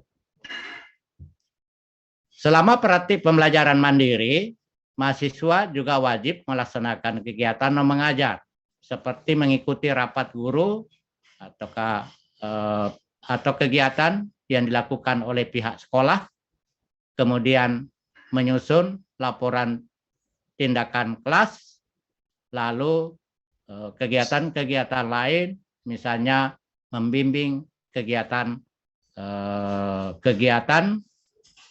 Selama praktik pembelajaran mandiri, mahasiswa juga wajib melaksanakan kegiatan mengajar seperti mengikuti rapat guru atau kegiatan yang dilakukan oleh pihak sekolah, kemudian menyusun laporan tindakan kelas, lalu kegiatan-kegiatan lain, misalnya membimbing kegiatan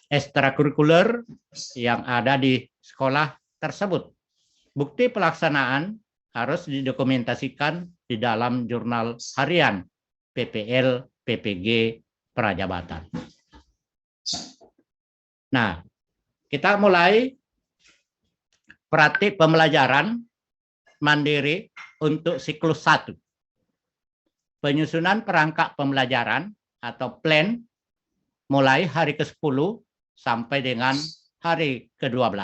ekstrakurikuler yang ada di sekolah tersebut. Bukti pelaksanaan harus didokumentasikan di dalam jurnal harian PPL PPG Prajabatan. Nah, kita mulai praktik pembelajaran mandiri untuk siklus 1. Penyusunan perangkat pembelajaran atau plan mulai hari ke-10 sampai dengan hari ke-12.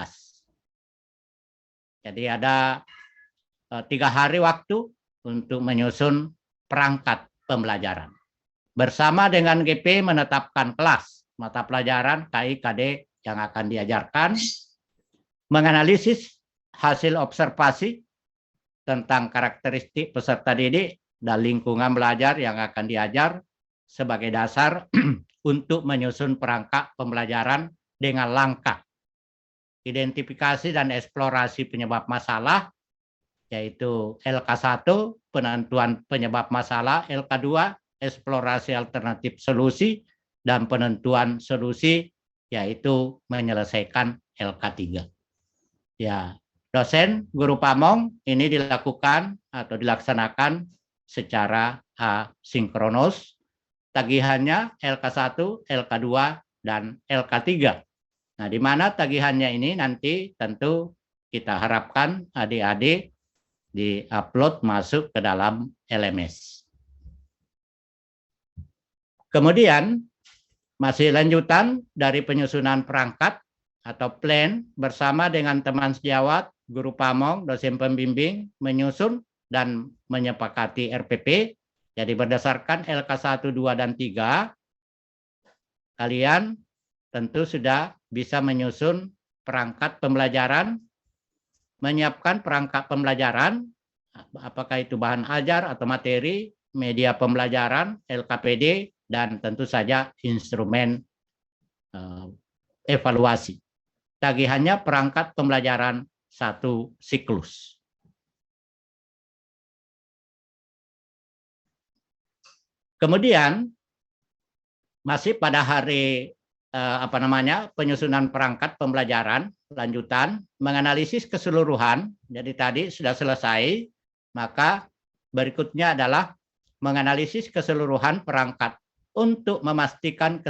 Jadi ada 3 hari waktu untuk menyusun perangkat pembelajaran. Bersama dengan GP menetapkan kelas, mata pelajaran, KI, KD yang akan diajarkan, menganalisis hasil observasi tentang karakteristik peserta didik dan lingkungan belajar yang akan diajar sebagai dasar untuk menyusun perangkat pembelajaran dengan langkah identifikasi dan eksplorasi penyebab masalah, yaitu LK1, penentuan penyebab masalah, LK2, eksplorasi alternatif solusi, dan penentuan solusi, yaitu menyelesaikan LK3. Ya, dosen, guru pamong ini dilakukan atau dilaksanakan secara asinkronus. Tagihannya LK1, LK2, dan LK3. Nah, di mana tagihannya ini nanti tentu kita harapkan adik-adik di-upload masuk ke dalam LMS. Kemudian masih lanjutan dari penyusunan perangkat atau plan bersama dengan teman sejawat, guru pamong, dosen pembimbing, menyusun dan menyepakati RPP. Jadi berdasarkan LK 1, 2, dan 3, kalian tentu sudah bisa menyusun perangkat pembelajaran, menyiapkan perangkat pembelajaran, apakah itu bahan ajar atau materi, media pembelajaran, LKPD, dan tentu saja instrumen evaluasi. Tagihannya perangkat pembelajaran 1 siklus. Kemudian masih pada hari penyusunan perangkat pembelajaran lanjutan, menganalisis keseluruhan. Jadi tadi sudah selesai, maka berikutnya adalah menganalisis keseluruhan perangkat untuk memastikan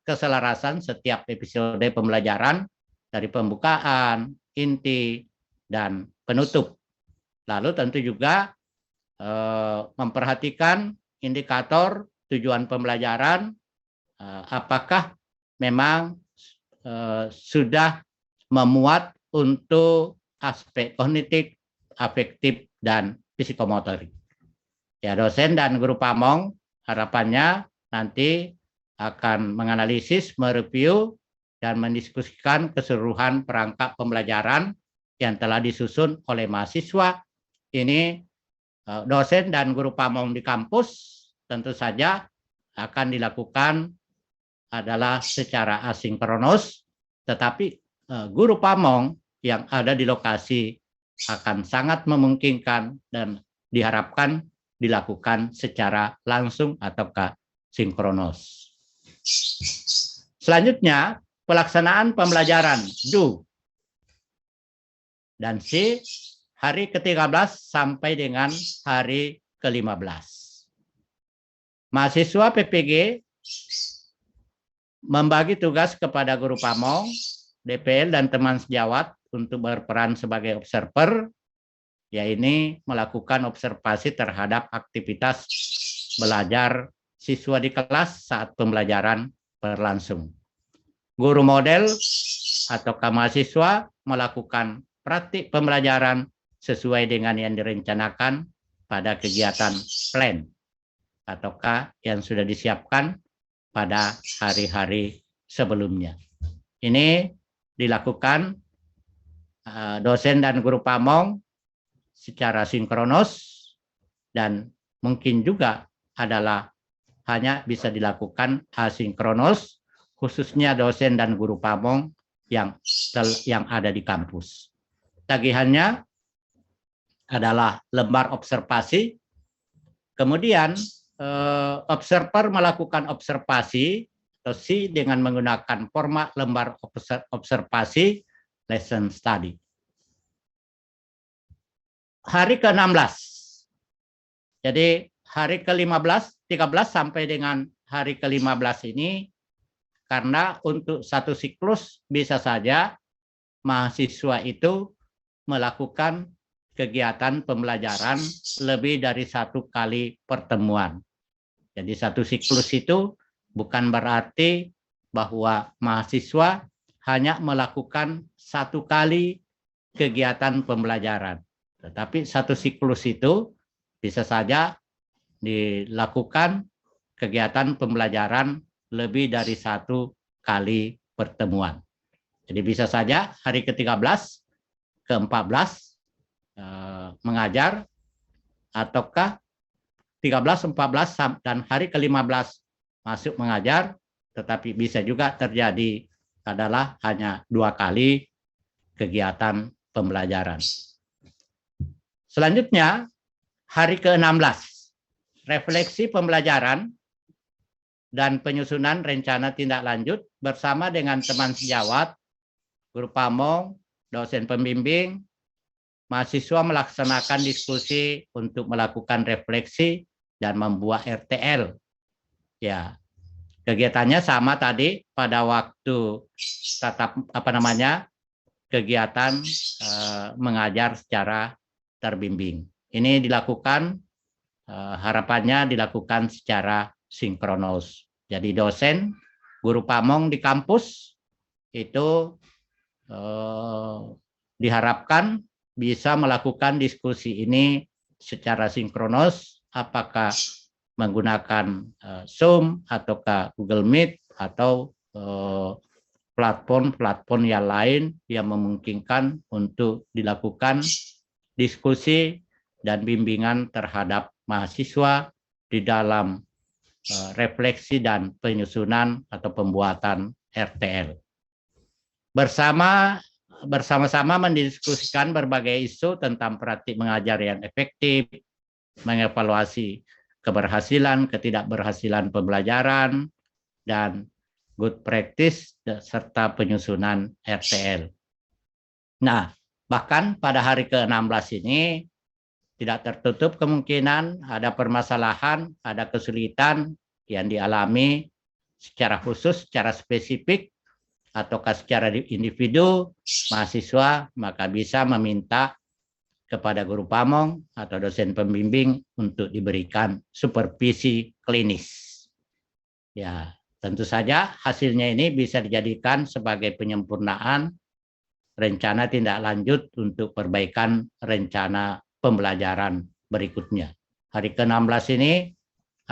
keselarasan setiap episode pembelajaran dari pembukaan, inti, dan penutup. Lalu tentu juga memperhatikan indikator tujuan pembelajaran, apakah memang sudah memuat untuk aspek kognitif, afektif, dan psikomotorik. Ya, dosen dan guru pamong harapannya nanti akan menganalisis, mereview, dan mendiskusikan keseluruhan perangkat pembelajaran yang telah disusun oleh mahasiswa. Ini dosen dan guru pamong di kampus tentu saja akan dilakukan adalah secara asinkronos, tetapi guru pamong yang ada di lokasi akan sangat memungkinkan dan diharapkan dilakukan secara langsung ataukah sinkronos. Selanjutnya, pelaksanaan pembelajaran do dan C hari ke-13 sampai dengan hari ke-15. Mahasiswa PPG membagi tugas kepada guru pamong, DPL, dan teman sejawat untuk berperan sebagai observer, yaitu melakukan observasi terhadap aktivitas belajar siswa di kelas saat pembelajaran berlangsung. Guru model atau mahasiswa melakukan praktik pembelajaran sesuai dengan yang direncanakan pada kegiatan plan ataukah yang sudah disiapkan pada hari-hari sebelumnya. Ini dilakukan dosen dan guru pamong secara sinkronos dan mungkin juga adalah hanya bisa dilakukan asinkronos, khususnya dosen dan guru pamong yang ada di kampus. Tagihannya adalah lembar observasi, kemudian observer melakukan observasi atau C dengan menggunakan format lembar observasi lesson study. Hari ke-16. Jadi hari ke-15, 13 sampai dengan hari ke-15 ini, karena untuk satu siklus bisa saja mahasiswa itu melakukan kegiatan pembelajaran lebih dari 1 kali pertemuan. Jadi satu siklus itu bukan berarti bahwa mahasiswa hanya melakukan 1 kali kegiatan pembelajaran. Tetapi satu siklus itu bisa saja dilakukan kegiatan pembelajaran lebih dari 1 kali pertemuan. Jadi bisa saja hari ke-13, ke-14 mengajar, ataukah 13, 14, dan hari ke-15 masuk mengajar, tetapi bisa juga terjadi adalah hanya 2 kali kegiatan pembelajaran. Selanjutnya, hari ke-16, refleksi pembelajaran dan penyusunan rencana tindak lanjut bersama dengan teman sejawat, guru pamong, dosen pembimbing, mahasiswa melaksanakan diskusi untuk melakukan refleksi dan membuat RTL. Ya, kegiatannya sama tadi pada waktu kegiatan mengajar secara terbimbing. Ini dilakukan harapannya dilakukan secara sinkronos. Jadi dosen guru pamong di kampus itu diharapkan bisa melakukan diskusi ini secara sinkronos, apakah menggunakan Zoom ataukah Google Meet atau platform-platform yang lain yang memungkinkan untuk dilakukan diskusi dan bimbingan terhadap mahasiswa di dalam refleksi dan penyusunan atau pembuatan RTL. Bersama-sama mendiskusikan berbagai isu tentang praktik mengajar yang efektif, mengevaluasi keberhasilan, ketidakberhasilan pembelajaran, dan good practice serta penyusunan RTL. Nah, bahkan pada hari ke-16 ini tidak tertutup kemungkinan ada permasalahan, ada kesulitan yang dialami secara khusus, secara spesifik, ataukah secara individu mahasiswa, maka bisa meminta kepada guru pamong atau dosen pembimbing untuk diberikan supervisi klinis. Ya, tentu saja hasilnya ini bisa dijadikan sebagai penyempurnaan rencana tindak lanjut untuk perbaikan rencana pembelajaran berikutnya. Hari ke-16 ini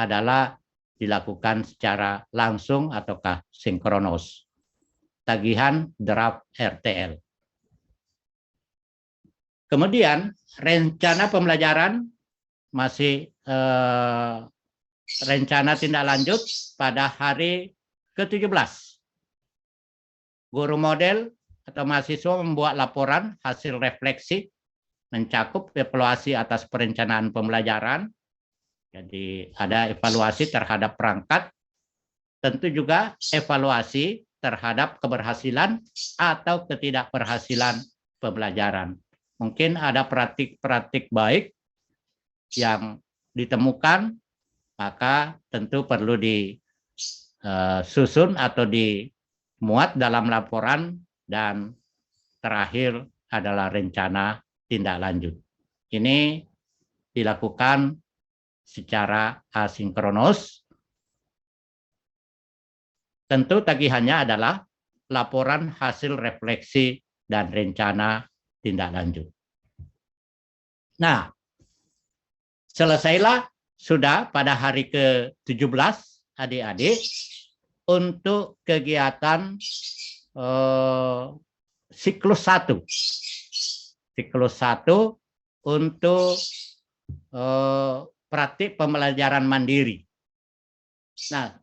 adalah dilakukan secara langsung ataukah sinkronos. Tagihan draft RTL. Kemudian rencana pembelajaran masih rencana tindak lanjut pada hari ke-17. Guru model atau mahasiswa membuat laporan hasil refleksi mencakup evaluasi atas perencanaan pembelajaran. Jadi ada evaluasi terhadap perangkat, tentu juga evaluasi terhadap keberhasilan atau ketidakberhasilan pembelajaran. Mungkin ada praktik-praktik baik yang ditemukan, maka tentu perlu disusun atau dimuat dalam laporan, dan terakhir adalah rencana tindak lanjut. Ini dilakukan secara asinkronos. Tentu tagihannya adalah laporan hasil refleksi dan rencana tindak lanjut. Nah, selesailah sudah pada hari ke-17 adik-adik untuk kegiatan siklus 1. Siklus 1 untuk praktik pembelajaran mandiri. Nah,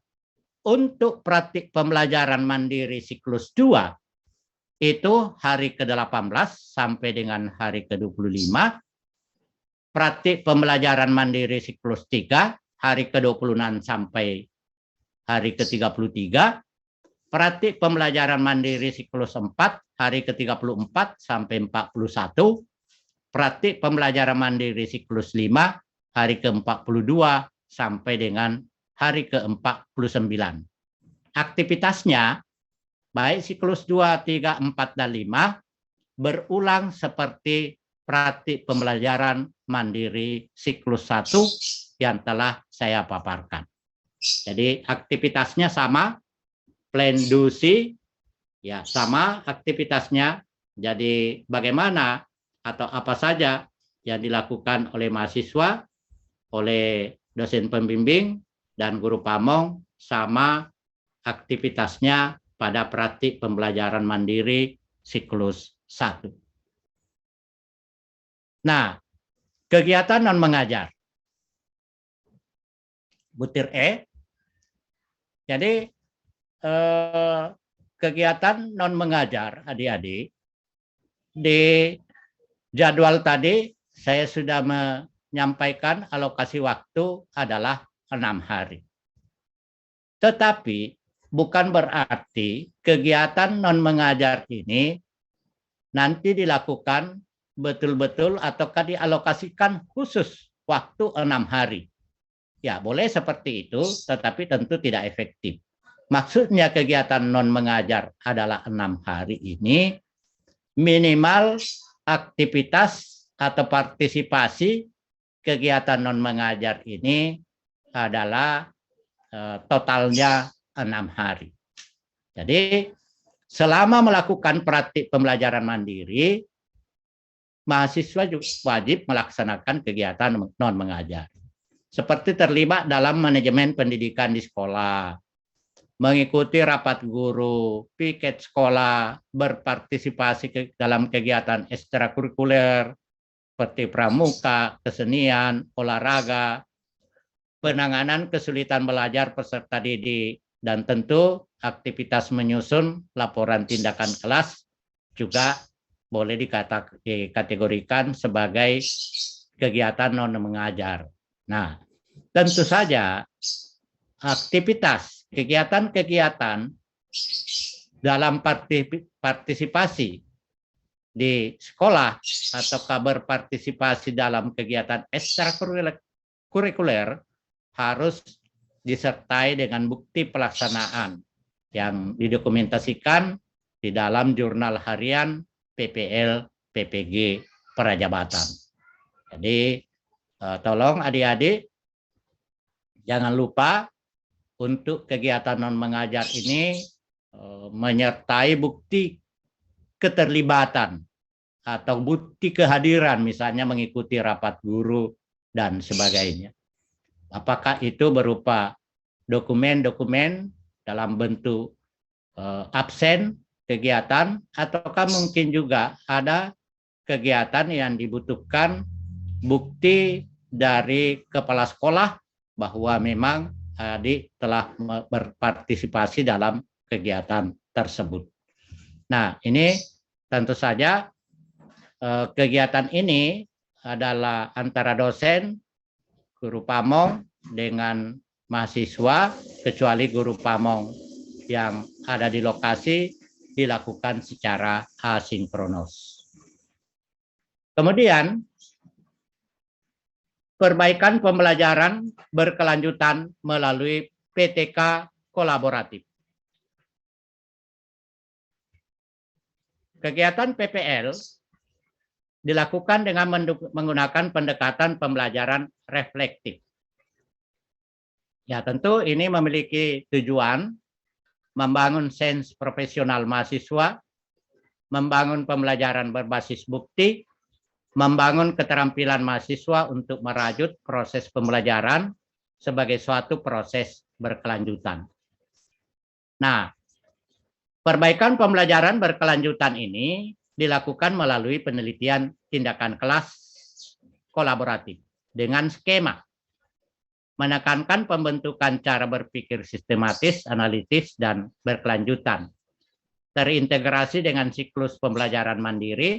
untuk praktik pembelajaran mandiri siklus 2 itu hari ke-18 sampai dengan hari ke-25. Praktik pembelajaran mandiri siklus 3 hari ke-26 sampai hari ke-33. Praktik pembelajaran mandiri siklus 4 hari ke-34 sampai 41. Praktik pembelajaran mandiri siklus 5 hari ke-42 sampai dengan hari ke-49. Aktivitasnya baik siklus 2, 3, 4, dan 5 berulang seperti praktik pembelajaran mandiri siklus 1 yang telah saya paparkan. Jadi aktivitasnya sama, plan do see, ya sama aktivitasnya. Jadi bagaimana atau apa saja yang dilakukan oleh mahasiswa, oleh dosen pembimbing, dan guru pamong sama aktivitasnya pada praktik pembelajaran mandiri siklus 1. Nah, kegiatan non mengajar. Butir E. Jadi kegiatan non mengajar adik-adik, di jadwal tadi saya sudah menyampaikan alokasi waktu adalah 6 hari. Tetapi bukan berarti kegiatan non mengajar ini nanti dilakukan betul-betul ataukah dialokasikan khusus waktu 6 hari. Ya, boleh seperti itu, tetapi tentu tidak efektif. Maksudnya kegiatan non mengajar adalah 6 hari ini, minimal aktivitas atau partisipasi kegiatan non mengajar ini adalah totalnya 6 hari. Jadi selama melakukan praktik pembelajaran mandiri, mahasiswa juga wajib melaksanakan kegiatan non mengajar. Seperti terlibat dalam manajemen pendidikan di sekolah, mengikuti rapat guru, piket sekolah, berpartisipasi dalam kegiatan ekstrakurikuler seperti pramuka, kesenian, olahraga, penanganan kesulitan belajar peserta didik, dan tentu aktivitas menyusun laporan tindakan kelas juga boleh dikategorikan sebagai kegiatan non mengajar. Nah, tentu saja aktivitas kegiatan-kegiatan dalam partisipasi di sekolah atau berpartisipasi dalam kegiatan ekstrakurikuler harus disertai dengan bukti pelaksanaan yang didokumentasikan di dalam jurnal harian PPL PPG Prajabatan. Jadi tolong adik-adik jangan lupa untuk kegiatan non mengajar ini menyertai bukti keterlibatan atau bukti kehadiran, misalnya mengikuti rapat guru dan sebagainya. Apakah itu berupa dokumen-dokumen dalam bentuk absen kegiatan, ataukah mungkin juga ada kegiatan yang dibutuhkan bukti dari kepala sekolah bahwa memang adik telah berpartisipasi dalam kegiatan tersebut. Nah, ini tentu saja kegiatan ini adalah antara dosen, guru pamong dengan mahasiswa, kecuali guru pamong yang ada di lokasi dilakukan secara asinkronus. Kemudian, perbaikan pembelajaran berkelanjutan melalui PTK kolaboratif. Kegiatan PPL dilakukan dengan menggunakan pendekatan pembelajaran reflektif. Ya, tentu ini memiliki tujuan membangun sense profesional mahasiswa, membangun pembelajaran berbasis bukti, membangun keterampilan mahasiswa untuk merajut proses pembelajaran sebagai suatu proses berkelanjutan. Nah, perbaikan pembelajaran berkelanjutan ini dilakukan melalui penelitian tindakan kelas kolaboratif dengan skema menekankan pembentukan cara berpikir sistematis, analitis, dan berkelanjutan, terintegrasi dengan siklus pembelajaran mandiri,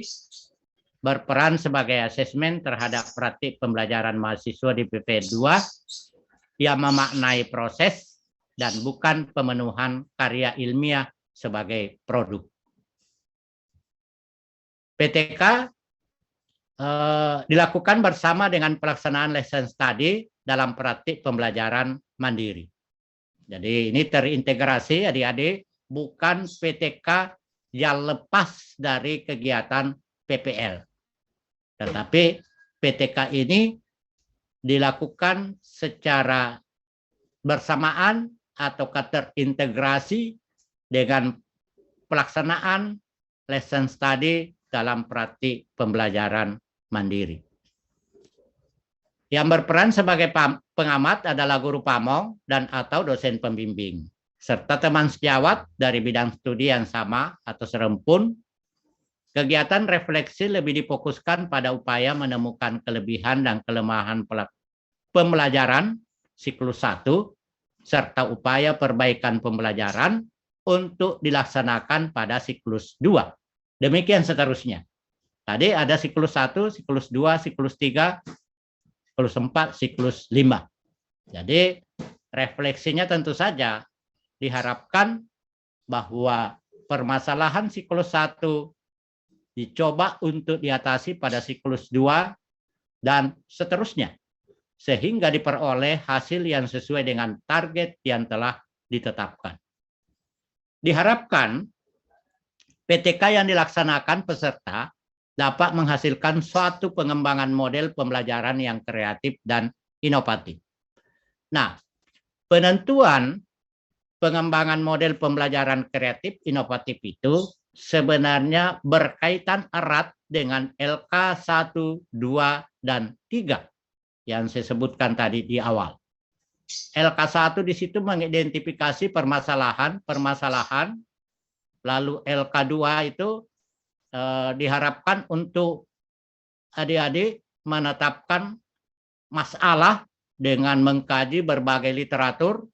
berperan sebagai asesmen terhadap praktik pembelajaran mahasiswa di PPL 2 yang memaknai proses dan bukan pemenuhan karya ilmiah sebagai produk. PTK dilakukan bersama dengan pelaksanaan lesson study dalam praktik pembelajaran mandiri. Jadi ini terintegrasi adik-adik, bukan PTK yang lepas dari kegiatan PPL. Tetapi PTK ini dilakukan secara bersamaan atau terintegrasi dengan pelaksanaan lesson study dalam praktik pembelajaran mandiri. Yang berperan sebagai pengamat adalah guru pamong dan atau dosen pembimbing, serta teman sejawat dari bidang studi yang sama atau serempun. Kegiatan refleksi lebih difokuskan pada upaya menemukan kelebihan dan kelemahan pembelajaran siklus 1, serta upaya perbaikan pembelajaran untuk dilaksanakan pada siklus 2. Demikian seterusnya. Tadi ada siklus 1, siklus 2, siklus 3, siklus 4, siklus 5. Jadi refleksinya tentu saja diharapkan bahwa permasalahan siklus 1 dicoba untuk diatasi pada siklus 2 dan seterusnya, sehingga diperoleh hasil yang sesuai dengan target yang telah ditetapkan. Diharapkan PTK yang dilaksanakan peserta dapat menghasilkan suatu pengembangan model pembelajaran yang kreatif dan inovatif. Nah, penentuan pengembangan model pembelajaran kreatif inovatif itu sebenarnya berkaitan erat dengan LK 1, 2, dan 3 yang saya sebutkan tadi di awal. LK 1 di situ mengidentifikasi permasalahan, lalu LK 2 itu diharapkan untuk adik-adik menetapkan masalah dengan mengkaji berbagai literatur,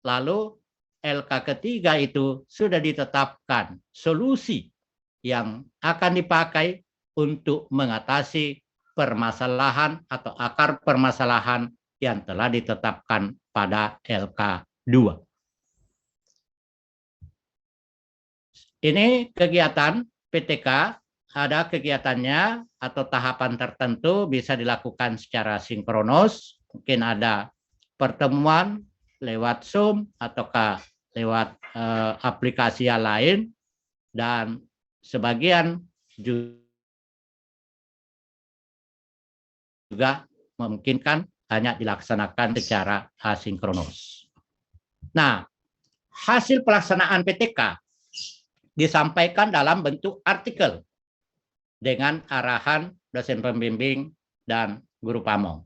lalu LK ketiga itu sudah ditetapkan solusi yang akan dipakai untuk mengatasi permasalahan atau akar permasalahan yang telah ditetapkan pada LK 2. Ini kegiatan PTK, ada kegiatannya atau tahapan tertentu bisa dilakukan secara sinkronos, mungkin ada pertemuan lewat Zoom ataukah lewat aplikasi yang lain, dan sebagian juga memungkinkan hanya dilaksanakan secara asinkronus. Nah, hasil pelaksanaan PTK disampaikan dalam bentuk artikel dengan arahan dosen pembimbing dan guru pamong.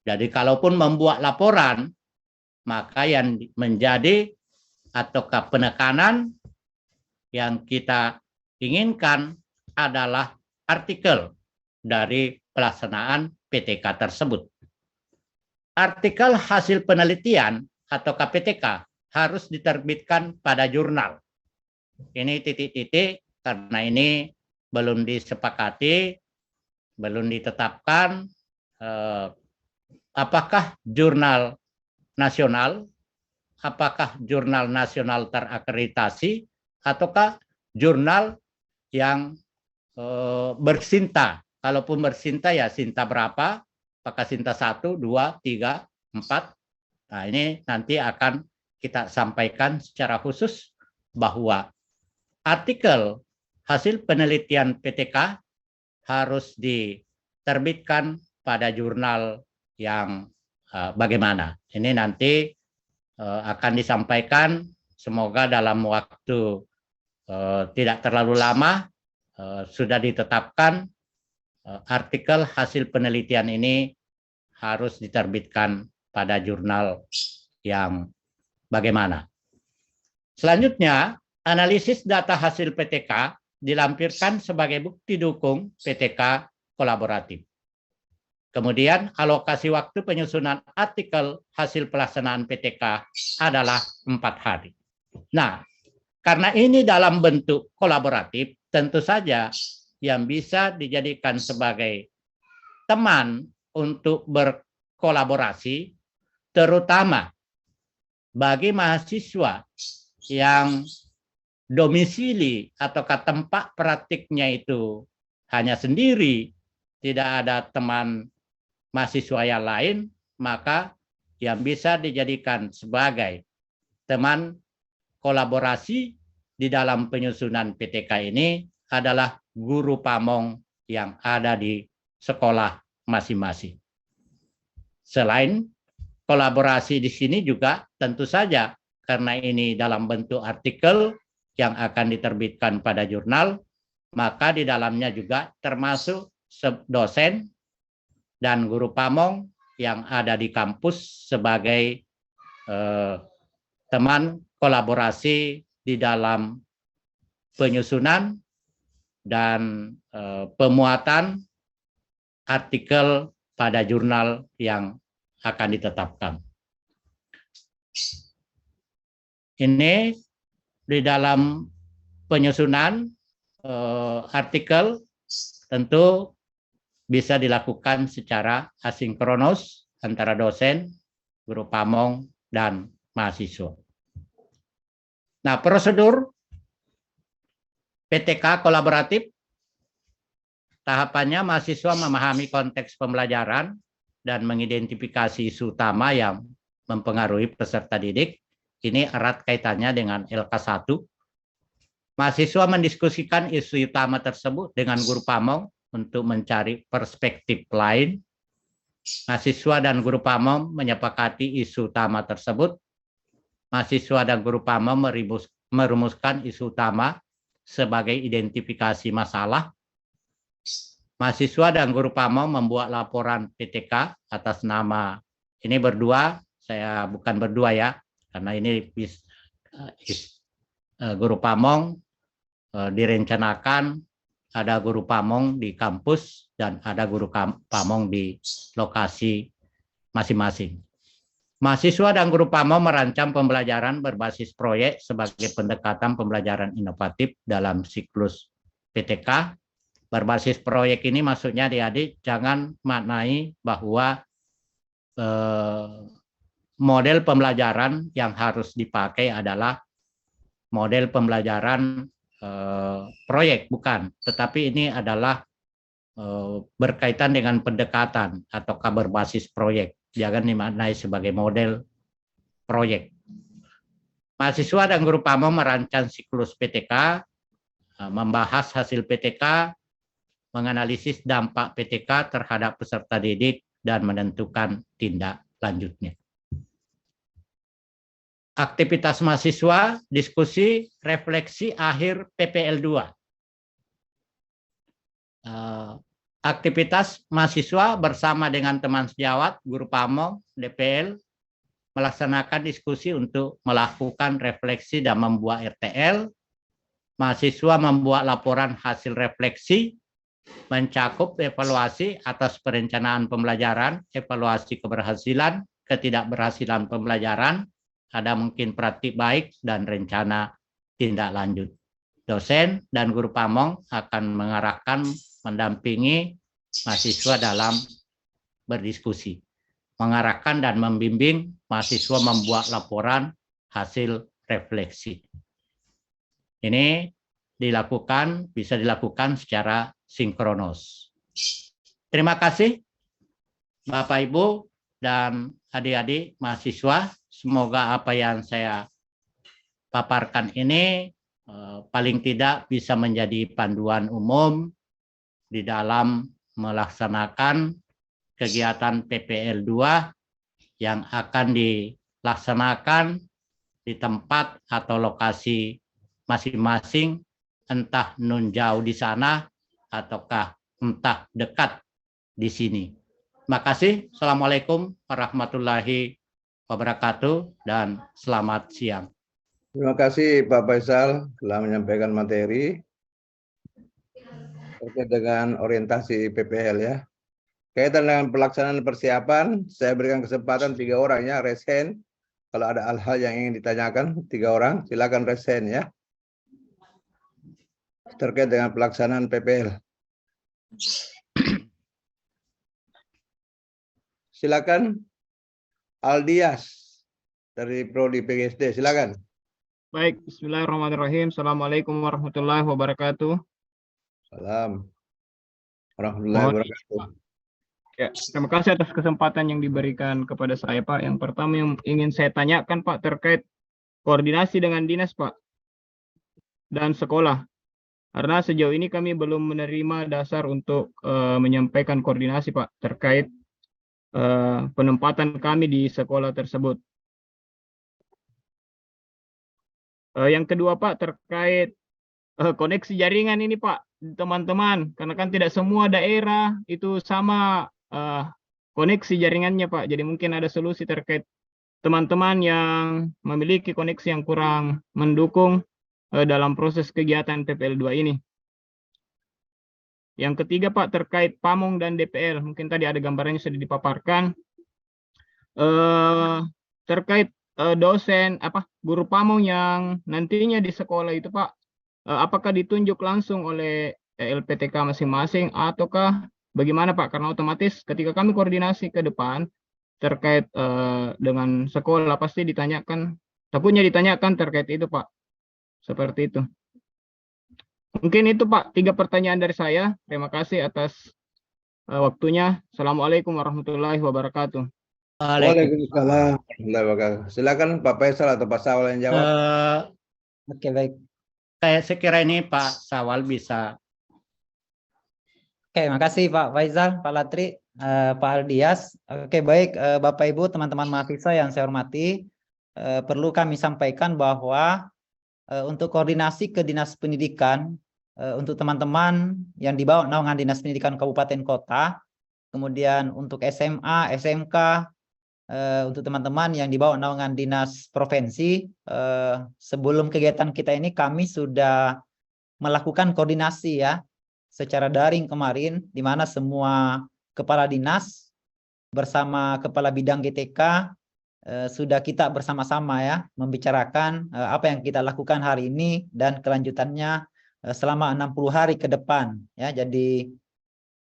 Jadi kalaupun membuat laporan, maka yang menjadi ataukah penekanan yang kita inginkan adalah artikel dari pelaksanaan PTK tersebut. Artikel hasil penelitian atau KPTK harus diterbitkan pada jurnal. Ini titik-titik karena ini belum disepakati, belum ditetapkan apakah jurnal nasional, apakah jurnal nasional terakreditasi, ataukah jurnal yang bersinta. Kalaupun bersinta ya sinta berapa, apakah sinta 1, 2, 3, 4. Nah ini nanti akan kita sampaikan secara khusus bahwa artikel hasil penelitian PTK harus diterbitkan pada jurnal yang bagaimana. Ini nanti akan disampaikan, semoga dalam waktu tidak terlalu lama sudah ditetapkan artikel hasil penelitian ini harus diterbitkan pada jurnal yang bagaimana. Selanjutnya, analisis data hasil PTK dilampirkan sebagai bukti dukung PTK kolaboratif. Kemudian alokasi waktu penyusunan artikel hasil pelaksanaan PTK adalah 4 hari. Nah, karena ini dalam bentuk kolaboratif, tentu saja yang bisa dijadikan sebagai teman untuk berkolaborasi, terutama bagi mahasiswa yang domisili ataukah tempat praktiknya itu hanya sendiri, tidak ada teman mahasiswa yang lain, maka yang bisa dijadikan sebagai teman kolaborasi di dalam penyusunan PTK ini adalah guru pamong yang ada di sekolah masing-masing. Selain kolaborasi di sini juga tentu saja karena ini dalam bentuk artikel yang akan diterbitkan pada jurnal, maka di dalamnya juga termasuk dosen dan guru pamong yang ada di kampus sebagai teman kolaborasi di dalam penyusunan dan pemuatan artikel pada jurnal yang akan ditetapkan. Ini di dalam penyusunan artikel tentu bisa dilakukan secara asinkronus antara dosen, guru pamong, dan mahasiswa. Nah, prosedur PTK kolaboratif, tahapannya mahasiswa memahami konteks pembelajaran dan mengidentifikasi isu utama yang mempengaruhi peserta didik. Ini erat kaitannya dengan LK1. Mahasiswa mendiskusikan isu utama tersebut dengan guru pamong untuk mencari perspektif lain. Mahasiswa dan guru pamong menyepakati isu utama tersebut. mahasiswa dan guru PAMO merumuskan isu utama sebagai identifikasi masalah. Mahasiswa dan guru PAMO membuat laporan PTK atas nama, ini berdua, saya bukan berdua ya, karena ini guru PAMO direncanakan ada guru PAMO di kampus dan ada guru PAMO di lokasi masing-masing. Mahasiswa dan guru PAMO merancang pembelajaran berbasis proyek sebagai pendekatan pembelajaran inovatif dalam siklus PTK. Berbasis proyek ini maksudnya adik-adik jangan maknai bahwa model pembelajaran yang harus dipakai adalah model pembelajaran proyek, bukan. Tetapi ini adalah berkaitan dengan pendekatan ataukah berbasis proyek. Jangan dimaknai sebagai model proyek. Mahasiswa dan guru PAMO merancang siklus PTK, membahas hasil PTK, menganalisis dampak PTK terhadap peserta didik, dan menentukan tindak lanjutnya. Aktivitas mahasiswa, diskusi, refleksi akhir PPL 2. Aktivitas mahasiswa bersama dengan teman sejawat, guru PAMO, DPL, melaksanakan diskusi untuk melakukan refleksi dan membuat RTL. Mahasiswa membuat laporan hasil refleksi, mencakup evaluasi atas perencanaan pembelajaran, evaluasi keberhasilan, ketidakberhasilan pembelajaran, ada mungkin praktik baik, dan rencana tindak lanjut. Dosen dan guru PAMO akan mengarahkan, mendampingi mahasiswa dalam berdiskusi, mengarahkan dan membimbing mahasiswa membuat laporan hasil refleksi. Ini dilakukan, bisa dilakukan secara sinkronos. Terima kasih Bapak Ibu dan adik-adik mahasiswa. Semoga apa yang saya paparkan ini paling tidak bisa menjadi panduan umum di dalam melaksanakan kegiatan PPL 2 yang akan dilaksanakan di tempat atau lokasi masing-masing, entah nun jauh di sana ataukah entah dekat di sini. Terima kasih. Assalamualaikum warahmatullahi wabarakatuh dan selamat siang. Terima kasih Pak Faisal telah menyampaikan materi terkait dengan orientasi PPL ya. Kaitan dengan pelaksanaan persiapan, saya berikan kesempatan 3 orang ya, raise hand. Kalau ada hal-hal yang ingin ditanyakan, 3 orang, silakan raise hand ya. Terkait dengan pelaksanaan PPL. Silakan Aldias dari Prodi PGSD, silakan. Baik, bismillahirrahmanirrahim. Assalamualaikum warahmatullahi wabarakatuh. Salam warahmatullahi wabarakatuh. Ya, terima kasih atas kesempatan yang diberikan kepada saya, Pak. Yang pertama yang ingin saya tanyakan, Pak, terkait koordinasi dengan dinas, Pak, dan sekolah. Karena sejauh ini kami belum menerima dasar untuk menyampaikan koordinasi, Pak, terkait penempatan kami di sekolah tersebut. Yang kedua, Pak, terkait koneksi jaringan ini, Pak, teman-teman, karena kan tidak semua daerah itu sama koneksi jaringannya, Pak. Jadi mungkin ada solusi terkait teman-teman yang memiliki koneksi yang kurang mendukung dalam proses kegiatan PPL 2 ini. Yang ketiga, Pak, terkait PAMONG dan DPL, mungkin tadi ada gambarannya sudah dipaparkan. Terkait dosen, guru PAMONG yang nantinya di sekolah itu, Pak, apakah ditunjuk langsung oleh LPTK masing-masing ataukah bagaimana, Pak? Karena otomatis ketika kami koordinasi ke depan terkait dengan sekolah pasti ditanyakan, takutnya ditanyakan terkait itu, Pak. Seperti itu. Mungkin itu, Pak, 3 pertanyaan dari saya. Terima kasih atas waktunya. Assalamualaikum warahmatullahi wabarakatuh. Waalaikumsalam warahmatullahi wabarakatuh. Silakan Pak Faisal atau Pak Sawal yang jawab. Oke, baik. Saya kira ini Pak Sawal bisa. Oke, makasih Pak Faisal, Pak Latri, Pak Aldias. Oke, baik, Bapak Ibu, teman-teman mahasiswa yang saya hormati. perlu kami sampaikan bahwa untuk koordinasi ke Dinas Pendidikan, untuk teman-teman yang di bawah naungan Dinas Pendidikan Kabupaten Kota, kemudian untuk SMA, SMK, untuk teman-teman yang di bawah naungan Dinas Provinsi, sebelum kegiatan kita ini kami sudah melakukan koordinasi ya secara daring kemarin, di mana semua kepala dinas bersama kepala bidang GTK sudah kita bersama-sama ya membicarakan apa yang kita lakukan hari ini dan kelanjutannya selama 60 hari ke depan ya. Jadi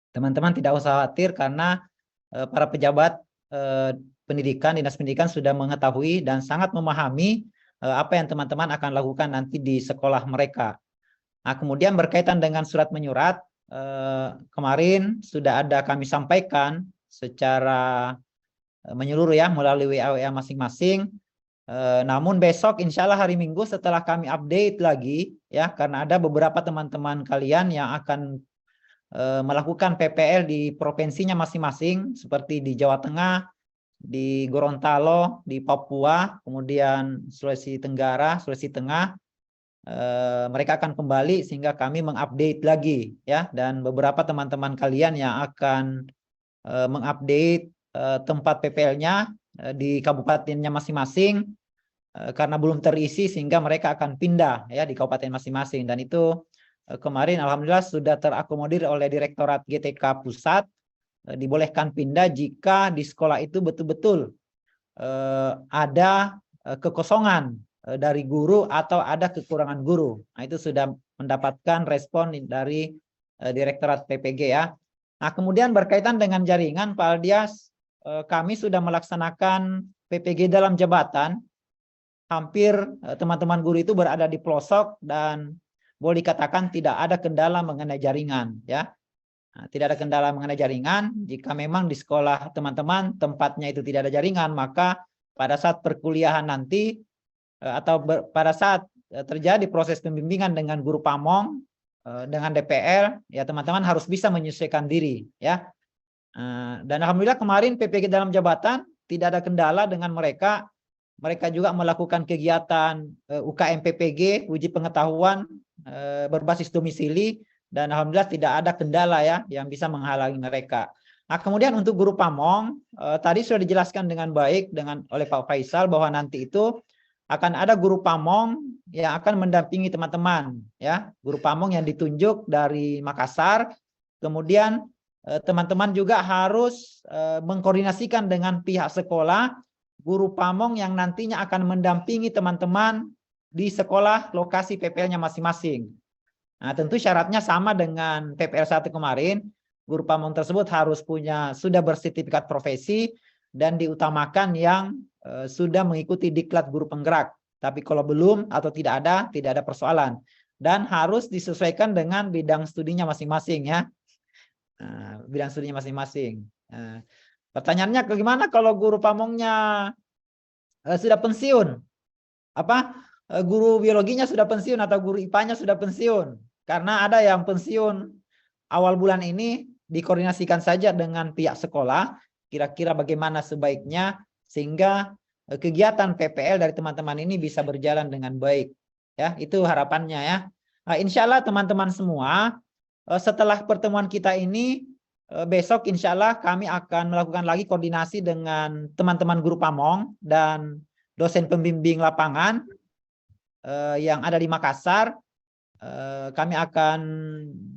teman-teman tidak usah khawatir karena para pejabat pendidikan, Dinas Pendidikan sudah mengetahui dan sangat memahami apa yang teman-teman akan lakukan nanti di sekolah mereka. Nah, kemudian berkaitan dengan surat menyurat, kemarin sudah ada kami sampaikan secara menyeluruh ya melalui WA masing-masing. Namun besok insya Allah hari Minggu setelah kami update lagi ya, karena ada beberapa teman-teman kalian yang akan melakukan PPL di provinsinya masing-masing seperti di Jawa Tengah, di Gorontalo, di Papua, kemudian Sulawesi Tenggara, Sulawesi Tengah. Mereka akan kembali sehingga kami mengupdate lagi ya, dan beberapa teman-teman kalian yang akan mengupdate tempat PPL-nya di kabupatennya masing-masing karena belum terisi sehingga mereka akan pindah ya di kabupaten masing-masing, dan itu kemarin alhamdulillah sudah terakomodir oleh Direktorat GTK Pusat, dibolehkan pindah jika di sekolah itu betul-betul ada kekosongan dari guru atau ada kekurangan guru. Nah, itu sudah mendapatkan respon dari Direktorat PPG ya. Nah, kemudian berkaitan dengan jaringan Pak Aldias, kami sudah melaksanakan PPG dalam jabatan. Hampir teman-teman guru itu berada di pelosok dan boleh dikatakan tidak ada kendala mengenai jaringan ya. Nah, tidak ada kendala mengenai jaringan. Jika memang di sekolah teman-teman tempatnya itu tidak ada jaringan, maka pada saat perkuliahan nanti atau pada saat terjadi proses pembimbingan dengan guru pamong dengan DPL ya, teman-teman harus bisa menyesuaikan diri ya. Dan alhamdulillah kemarin PPG dalam jabatan tidak ada kendala dengan mereka. Mereka juga melakukan kegiatan UKM PPG, uji pengetahuan berbasis domisili, dan alhamdulillah tidak ada kendala ya yang bisa menghalangi mereka. Nah, kemudian untuk guru pamong tadi sudah dijelaskan dengan baik oleh Pak Faisal bahwa nanti itu akan ada guru pamong yang akan mendampingi teman-teman ya, guru pamong yang ditunjuk dari Makassar. Kemudian teman-teman juga harus mengkoordinasikan dengan pihak sekolah guru pamong yang nantinya akan mendampingi teman-teman di sekolah lokasi PPL-nya masing-masing. Nah, tentu syaratnya sama dengan PPL 1 kemarin, guru pamong tersebut harus sudah bersertifikat profesi dan diutamakan yang sudah mengikuti diklat guru penggerak. Tapi kalau belum atau tidak ada persoalan, dan harus disesuaikan dengan bidang studinya masing-masing ya. Bidang studinya masing-masing. Pertanyaannya bagaimana kalau guru pamongnya sudah pensiun? Guru biologinya sudah pensiun atau guru IPA-nya sudah pensiun? Karena ada yang pensiun awal bulan ini, dikoordinasikan saja dengan pihak sekolah kira-kira bagaimana sebaiknya sehingga kegiatan PPL dari teman-teman ini bisa berjalan dengan baik ya. Itu harapannya ya. Insya Allah teman-teman semua, setelah pertemuan kita ini besok insya Allah kami akan melakukan lagi koordinasi dengan teman-teman guru pamong dan dosen pembimbing lapangan yang ada di Makassar. Kami akan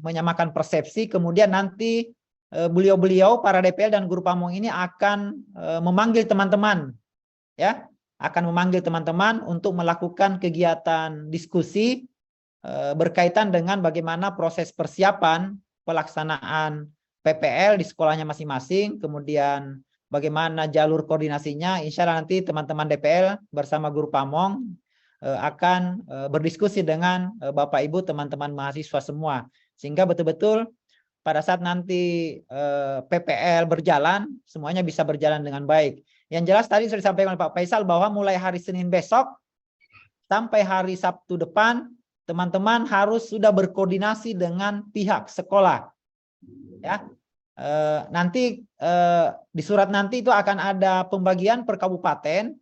menyamakan persepsi, kemudian nanti beliau-beliau para DPL dan guru pamong ini akan memanggil teman-teman ya, akan memanggil teman-teman untuk melakukan kegiatan diskusi berkaitan dengan bagaimana proses persiapan pelaksanaan PPL di sekolahnya masing-masing, kemudian bagaimana jalur koordinasinya. Insya Allah nanti teman-teman DPL bersama guru pamong akan berdiskusi dengan Bapak Ibu teman-teman mahasiswa semua, sehingga betul-betul pada saat nanti PPL berjalan semuanya bisa berjalan dengan baik. Yang jelas tadi sudah disampaikan oleh Pak Faisal bahwa mulai hari Senin besok sampai hari Sabtu depan teman-teman harus sudah berkoordinasi dengan pihak sekolah ya. Nanti di surat nanti itu akan ada pembagian per kabupaten.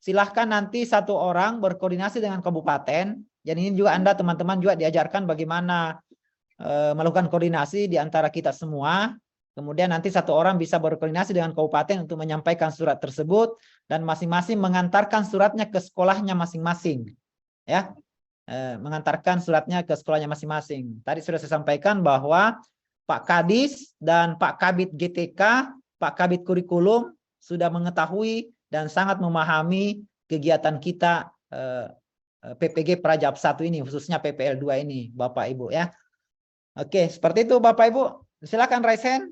silahkan nanti satu orang berkoordinasi dengan kabupaten. Dan ini juga Anda teman-teman juga diajarkan bagaimana melakukan koordinasi di antara kita semua. Kemudian nanti satu orang bisa berkoordinasi dengan kabupaten untuk menyampaikan surat tersebut dan masing-masing mengantarkan suratnya ke sekolahnya masing-masing. Ya, mengantarkan suratnya ke sekolahnya masing-masing. Tadi sudah saya sampaikan bahwa Pak Kadis dan Pak Kabid GTK, Pak Kabid Kurikulum sudah mengetahui dan sangat memahami kegiatan kita PPG Prajab 1 ini, khususnya PPL 2 ini, Bapak Ibu ya. Oke, seperti itu Bapak Ibu. Silakan raise hand,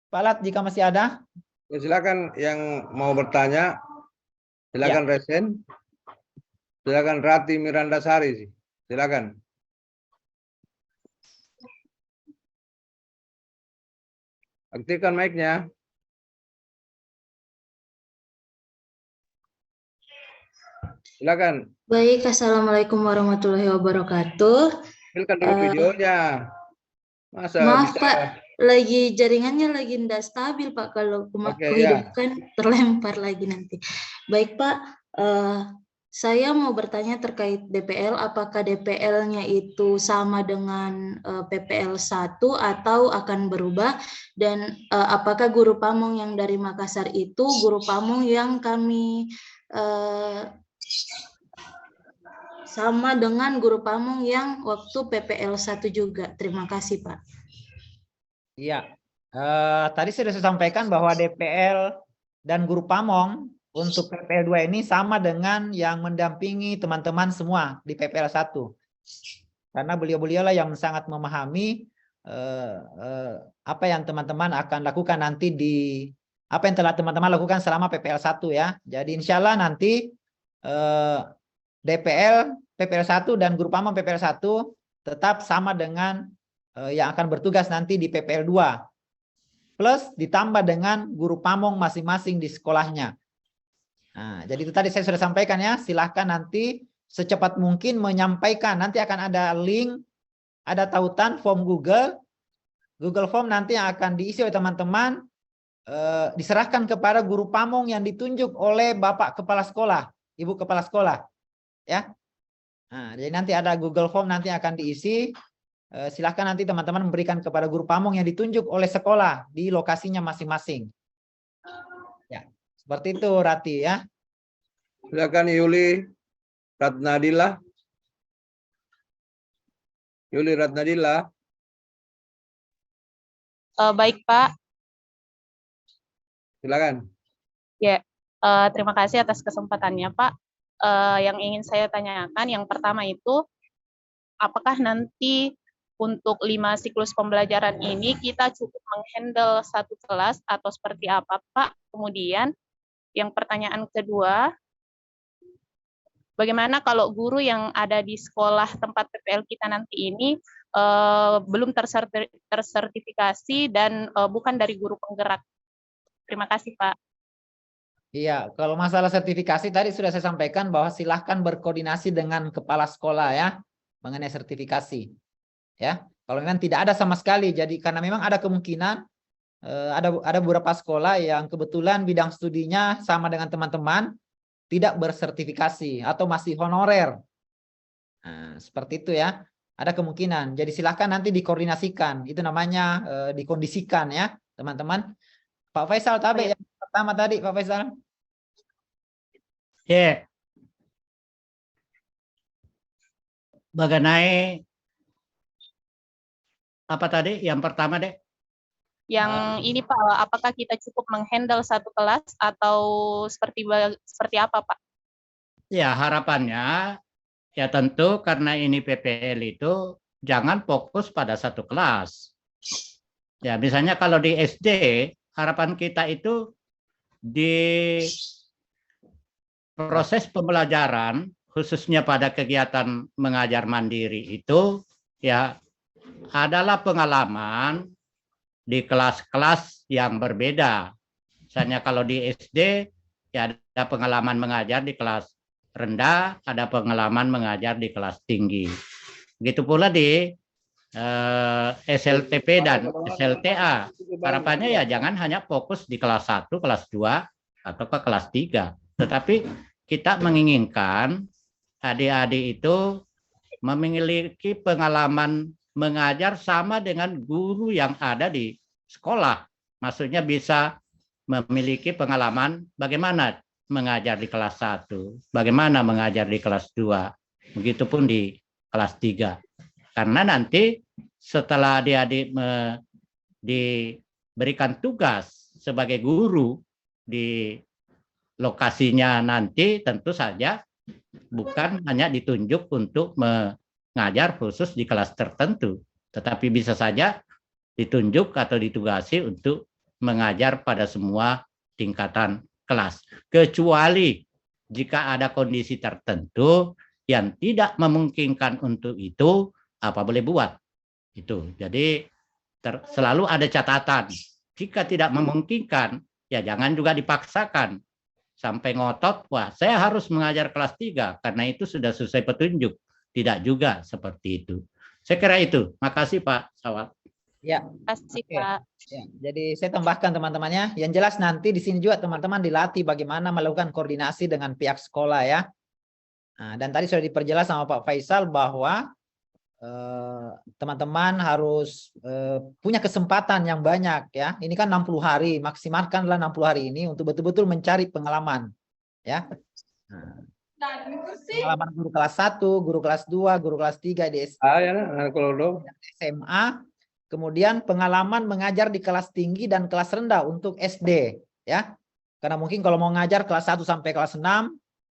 Pak Lat, jika masih ada. Ya, silakan yang mau bertanya, silakan raise hand. Silakan Rati Miranda Sari, silakan. Aktifkan mic-nya. Silakan. Baik, Assalamualaikum warahmatullahi wabarakatuh. Silakan dulu videonya. Masa Maaf bisa? Pak, jaringannya lagi tidak stabil Pak, kalau Oke, kuhidupkan terlempar lagi nanti. Baik Pak, saya mau bertanya terkait DPL, apakah DPL-nya itu sama dengan PPL 1 atau akan berubah, dan apakah guru pamong yang dari Makassar itu guru pamong yang kami sama dengan guru pamong yang waktu PPL 1 juga. Terima kasih Pak. Iya, tadi sudah saya sampaikan bahwa DPL dan guru pamong untuk PPL 2 ini sama dengan yang mendampingi teman-teman semua di PPL 1. Karena beliau-beliau lah yang sangat memahami apa yang teman-teman akan lakukan nanti apa yang telah teman-teman lakukan selama PPL 1 ya. Jadi insya Allah nanti DPL, PPL 1 dan guru pamong PPL 1 tetap sama dengan yang akan bertugas nanti di PPL 2. Plus ditambah dengan guru pamong masing-masing di sekolahnya. Nah, jadi itu tadi saya sudah sampaikan ya, silahkan nanti secepat mungkin menyampaikan. Nanti akan ada link, ada tautan form Google Form nanti yang akan diisi oleh teman-teman, diserahkan kepada guru pamong yang ditunjuk oleh Bapak Kepala Sekolah, Ibu Kepala Sekolah. Ya. Nah, jadi nanti ada Google Form nanti akan diisi. Silahkan nanti teman-teman memberikan kepada guru pamong yang ditunjuk oleh sekolah di lokasinya masing-masing. Ya, seperti itu Rati ya. Silakan Yuli Ratnadila. Yuli Ratnadila. Baik Pak. Silakan. Ya, terima kasih atas kesempatannya Pak. Yang ingin saya tanyakan, yang pertama itu, apakah nanti untuk 5 siklus pembelajaran ini kita cukup menghandle satu kelas atau seperti apa Pak? Kemudian yang pertanyaan kedua, bagaimana kalau guru yang ada di sekolah tempat PPL kita nanti ini belum tersertifikasi dan bukan dari guru penggerak? Terima kasih Pak. Iya, kalau masalah sertifikasi tadi sudah saya sampaikan bahwa silahkan berkoordinasi dengan kepala sekolah ya mengenai sertifikasi. Ya, kalau memang tidak ada sama sekali, jadi karena memang ada kemungkinan ada beberapa sekolah yang kebetulan bidang studinya sama dengan teman-teman tidak bersertifikasi atau masih honorer. Nah, seperti itu ya, ada kemungkinan. Jadi silahkan nanti dikoordinasikan, itu namanya dikondisikan ya teman-teman. Pak Faisal Tabe yang pertama tadi, Pak Faisal. Ya, mengenai apa tadi? Yang pertama deh. Yang ini Pak, apakah kita cukup menghandle satu kelas atau seperti apa Pak? Ya, harapannya ya tentu karena ini PPL itu jangan fokus pada satu kelas. Ya, misalnya kalau di SD, harapan kita itu di proses pembelajaran, khususnya pada kegiatan mengajar mandiri itu, ya adalah pengalaman di kelas-kelas yang berbeda. Misalnya kalau di SD, ya ada pengalaman mengajar di kelas rendah, ada pengalaman mengajar di kelas tinggi. Begitu pula di SLTP dan SLTA. Harapannya ya jangan hanya fokus di kelas 1, kelas 2, atau ke kelas 3. Tetapi kita menginginkan adik-adik itu memiliki pengalaman mengajar sama dengan guru yang ada di sekolah. Maksudnya bisa memiliki pengalaman bagaimana mengajar di kelas 1, bagaimana mengajar di kelas 2, begitupun di kelas 3. Karena nanti setelah adik-adik diberikan tugas sebagai guru di lokasinya nanti, tentu saja bukan hanya ditunjuk untuk mengajar khusus di kelas tertentu, tetapi bisa saja ditunjuk atau ditugasi untuk mengajar pada semua tingkatan kelas. Kecuali jika ada kondisi tertentu yang tidak memungkinkan untuk itu, apa boleh buat. Itu. Jadi selalu ada catatan. Jika tidak memungkinkan, ya jangan juga dipaksakan. Sampai ngotot, wah saya harus mengajar kelas 3 karena itu sudah selesai petunjuk. Tidak juga seperti itu. Saya kira itu. Makasih Pak Sawat. Ya, Kasih oke. Pak. Ya, jadi saya tambahkan teman-temannya. Yang jelas nanti di sini juga teman-teman dilatih bagaimana melakukan koordinasi dengan pihak sekolah ya. Nah, dan tadi sudah diperjelas sama Pak Faisal bahwa teman-teman harus punya kesempatan yang banyak ya. Ini kan 60 hari, maksimalkanlah 60 hari ini untuk betul-betul mencari pengalaman ya. Nah, pengalaman guru kelas 1, guru kelas 2, guru kelas 3 di SMA, kemudian pengalaman mengajar di kelas tinggi dan kelas rendah untuk SD ya. Karena mungkin kalau mau ngajar kelas 1 sampai kelas 6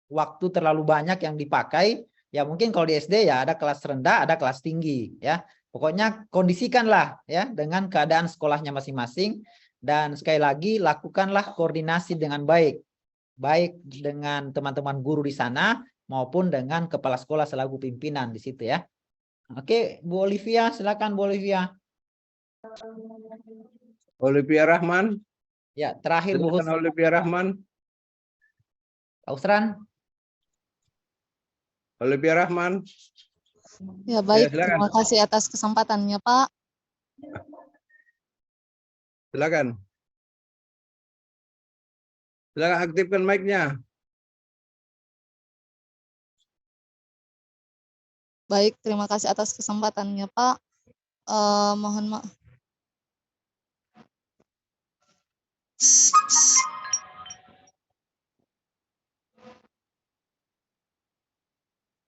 waktu terlalu banyak yang dipakai. Ya mungkin kalau di SD ya ada kelas rendah, ada kelas tinggi ya. Pokoknya kondisikanlah ya dengan keadaan sekolahnya masing-masing, dan sekali lagi lakukanlah koordinasi dengan baik. Baik dengan teman-teman guru di sana maupun dengan kepala sekolah selaku pimpinan di situ ya. Oke, Bu Olivia, silakan Bu Olivia. Olivia Rahman. Ya, terakhir Bu Silakan Olivia Rahman. Pak Usran. Olivia Rahman. Ya baik, silakan. terima kasih atas kesempatannya Pak. Silakan. Silakan aktifkan mic-nya. Baik, terima kasih atas kesempatannya Pak. Mohon maaf.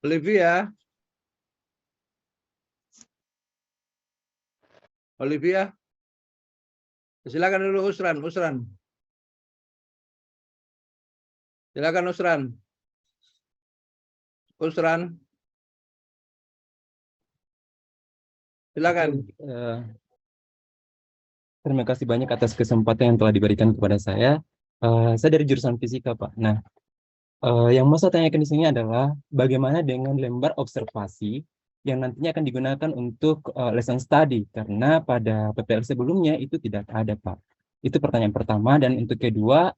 Olivia. Olivia. Silakan dulu Usran. Silakan Usran. Silakan. Terima kasih banyak atas kesempatan yang telah diberikan kepada saya. Saya dari jurusan fisika, Pak. Nah, yang mau saya tanyakan di sini adalah bagaimana dengan lembar observasi yang nantinya akan digunakan untuk lesson study, karena pada PPL sebelumnya itu tidak ada, Pak. Itu pertanyaan pertama. Dan untuk kedua,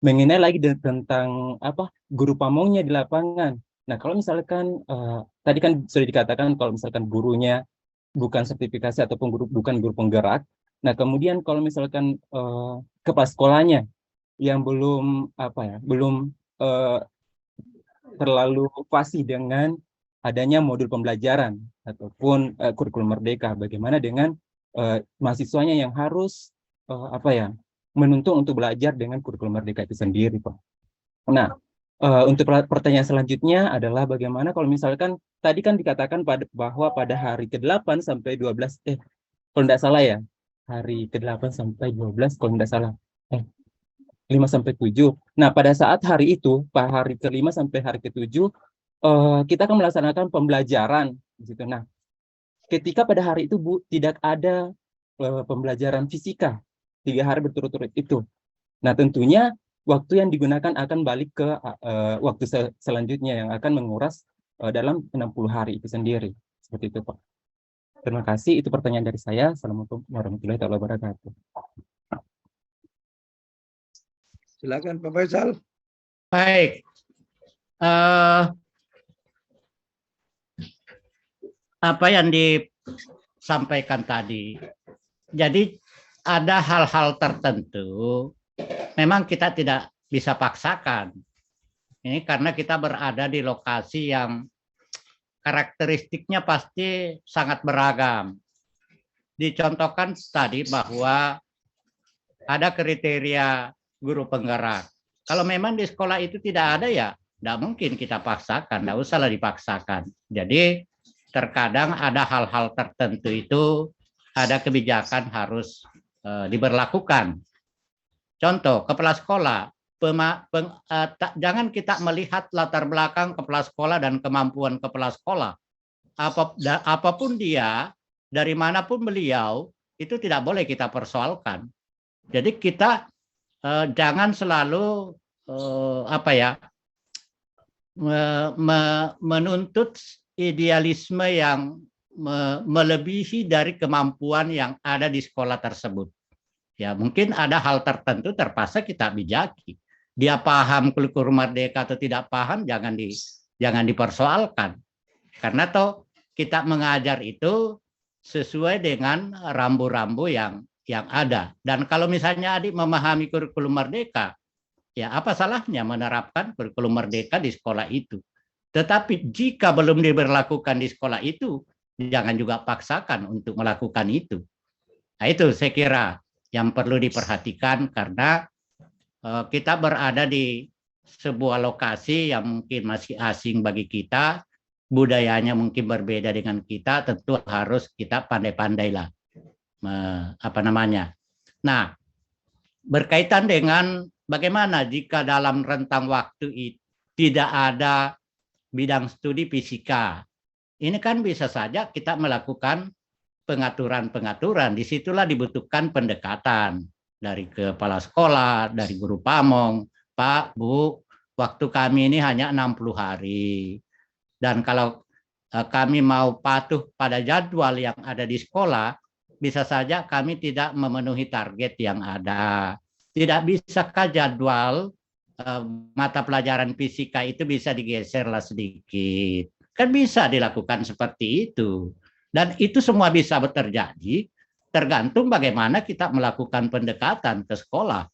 mengenai lagi tentang guru pamongnya di lapangan. Nah, kalau misalkan tadi kan sudah dikatakan kalau misalkan gurunya bukan sertifikasi ataupun bukan guru penggerak. Nah, kemudian kalau misalkan kepala sekolahnya yang belum terlalu fasih dengan adanya modul pembelajaran ataupun kurikulum merdeka, bagaimana dengan mahasiswanya yang harus menuntut untuk belajar dengan kurikulum merdeka itu sendiri, Pak. Nah, untuk pertanyaan selanjutnya adalah bagaimana kalau misalkan tadi kan dikatakan bahwa pada hari ke-8 sampai 12 kalau tidak salah ya, hari ke-8 sampai 12 kalau tidak salah 5 sampai 7. Nah, pada saat hari itu, hari ke-5 sampai hari ke-7 kita akan melaksanakan pembelajaran gitu. Nah, ketika pada hari itu Bu tidak ada pembelajaran fisika 3 hari berturut-turut itu. Nah, tentunya waktu yang digunakan akan balik ke waktu selanjutnya yang akan menguras dalam 60 hari itu sendiri. Seperti itu, Pak. Terima kasih. Itu pertanyaan dari saya. Assalamualaikum warahmatullahi wabarakatuh. Silakan Pak Faisal. Baik. Apa yang disampaikan tadi. Jadi ada hal-hal tertentu memang kita tidak bisa paksakan. Ini karena kita berada di lokasi yang karakteristiknya pasti sangat beragam. Dicontohkan tadi bahwa ada kriteria guru penggerak. Kalau memang di sekolah itu tidak ada, ya tidak mungkin kita paksakan, tidak usahlah dipaksakan. Jadi terkadang ada hal-hal tertentu itu ada kebijakan harus diberlakukan. Contoh, kepala sekolah, jangan kita melihat latar belakang kepala sekolah dan kemampuan kepala sekolah. Apapun dia, dari manapun beliau, itu tidak boleh kita persoalkan. Jadi kita jangan selalu menuntut idealisme yang melebihi dari kemampuan yang ada di sekolah tersebut. Ya, mungkin ada hal tertentu terpaksa kita bijaki. Dia paham kurikulum merdeka atau tidak paham, jangan dipersoalkan. Karena toh kita mengajar itu sesuai dengan rambu-rambu yang ada. Dan kalau misalnya adik memahami kurikulum merdeka, ya apa salahnya menerapkan kurikulum merdeka di sekolah itu. Tetapi jika belum diberlakukan di sekolah itu, jangan juga paksakan untuk melakukan itu. Nah, itu saya kira yang perlu diperhatikan, karena kita berada di sebuah lokasi yang mungkin masih asing bagi kita, budayanya mungkin berbeda dengan kita, tentu harus kita pandai-pandailah Nah, berkaitan dengan bagaimana jika dalam rentang waktu tidak ada bidang studi fisika. Ini kan bisa saja kita melakukan pengaturan-pengaturan. Disitulah dibutuhkan pendekatan dari kepala sekolah, dari guru pamong. Pak, Bu, waktu kami ini hanya 60 hari. Dan kalau kami mau patuh pada jadwal yang ada di sekolah, bisa saja kami tidak memenuhi target yang ada. Tidak bisakah jadwal mata pelajaran fisika itu bisa digeserlah sedikit? Kan bisa dilakukan seperti itu. Dan itu semua bisa terjadi tergantung bagaimana kita melakukan pendekatan ke sekolah.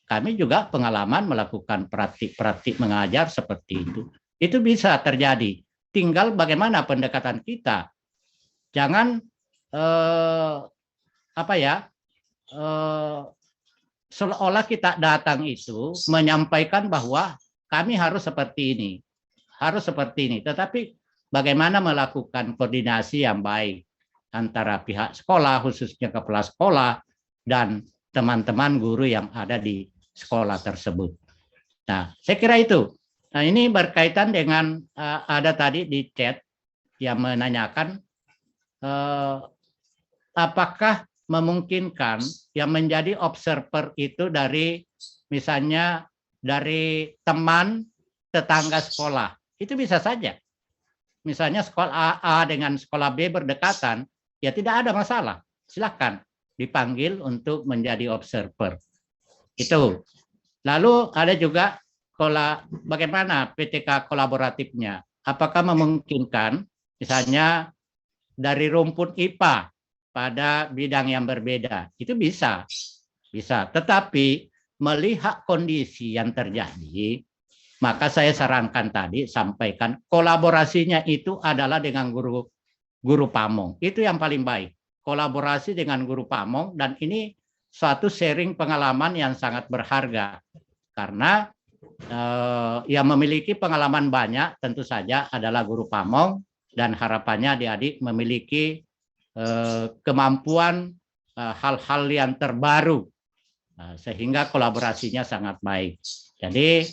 Kami juga pengalaman melakukan praktik-praktik mengajar seperti itu. Itu bisa terjadi. Tinggal bagaimana pendekatan kita. Jangan seolah kita datang itu menyampaikan bahwa kami harus seperti ini, harus seperti ini. Tetapi bagaimana melakukan koordinasi yang baik antara pihak sekolah, khususnya kepala sekolah, dan teman-teman guru yang ada di sekolah tersebut. Nah, saya kira itu. Nah, ini berkaitan dengan ada tadi di chat yang menanyakan apakah memungkinkan yang menjadi observer itu dari misalnya dari teman tetangga sekolah. Itu bisa saja. Misalnya sekolah A dengan sekolah B berdekatan, ya tidak ada masalah. Silakan dipanggil untuk menjadi observer. Itu. Lalu ada juga bagaimana PTK kolaboratifnya? Apakah memungkinkan misalnya dari rumpun IPA pada bidang yang berbeda? Itu bisa. Bisa. Tetapi melihat kondisi yang terjadi, maka saya sarankan tadi, sampaikan kolaborasinya itu adalah dengan guru pamong. Itu yang paling baik. Kolaborasi dengan guru pamong, dan ini suatu sharing pengalaman yang sangat berharga. Karena yang memiliki pengalaman banyak tentu saja adalah guru pamong, dan harapannya adik-adik memiliki kemampuan hal-hal yang terbaru, sehingga kolaborasinya sangat baik. Jadi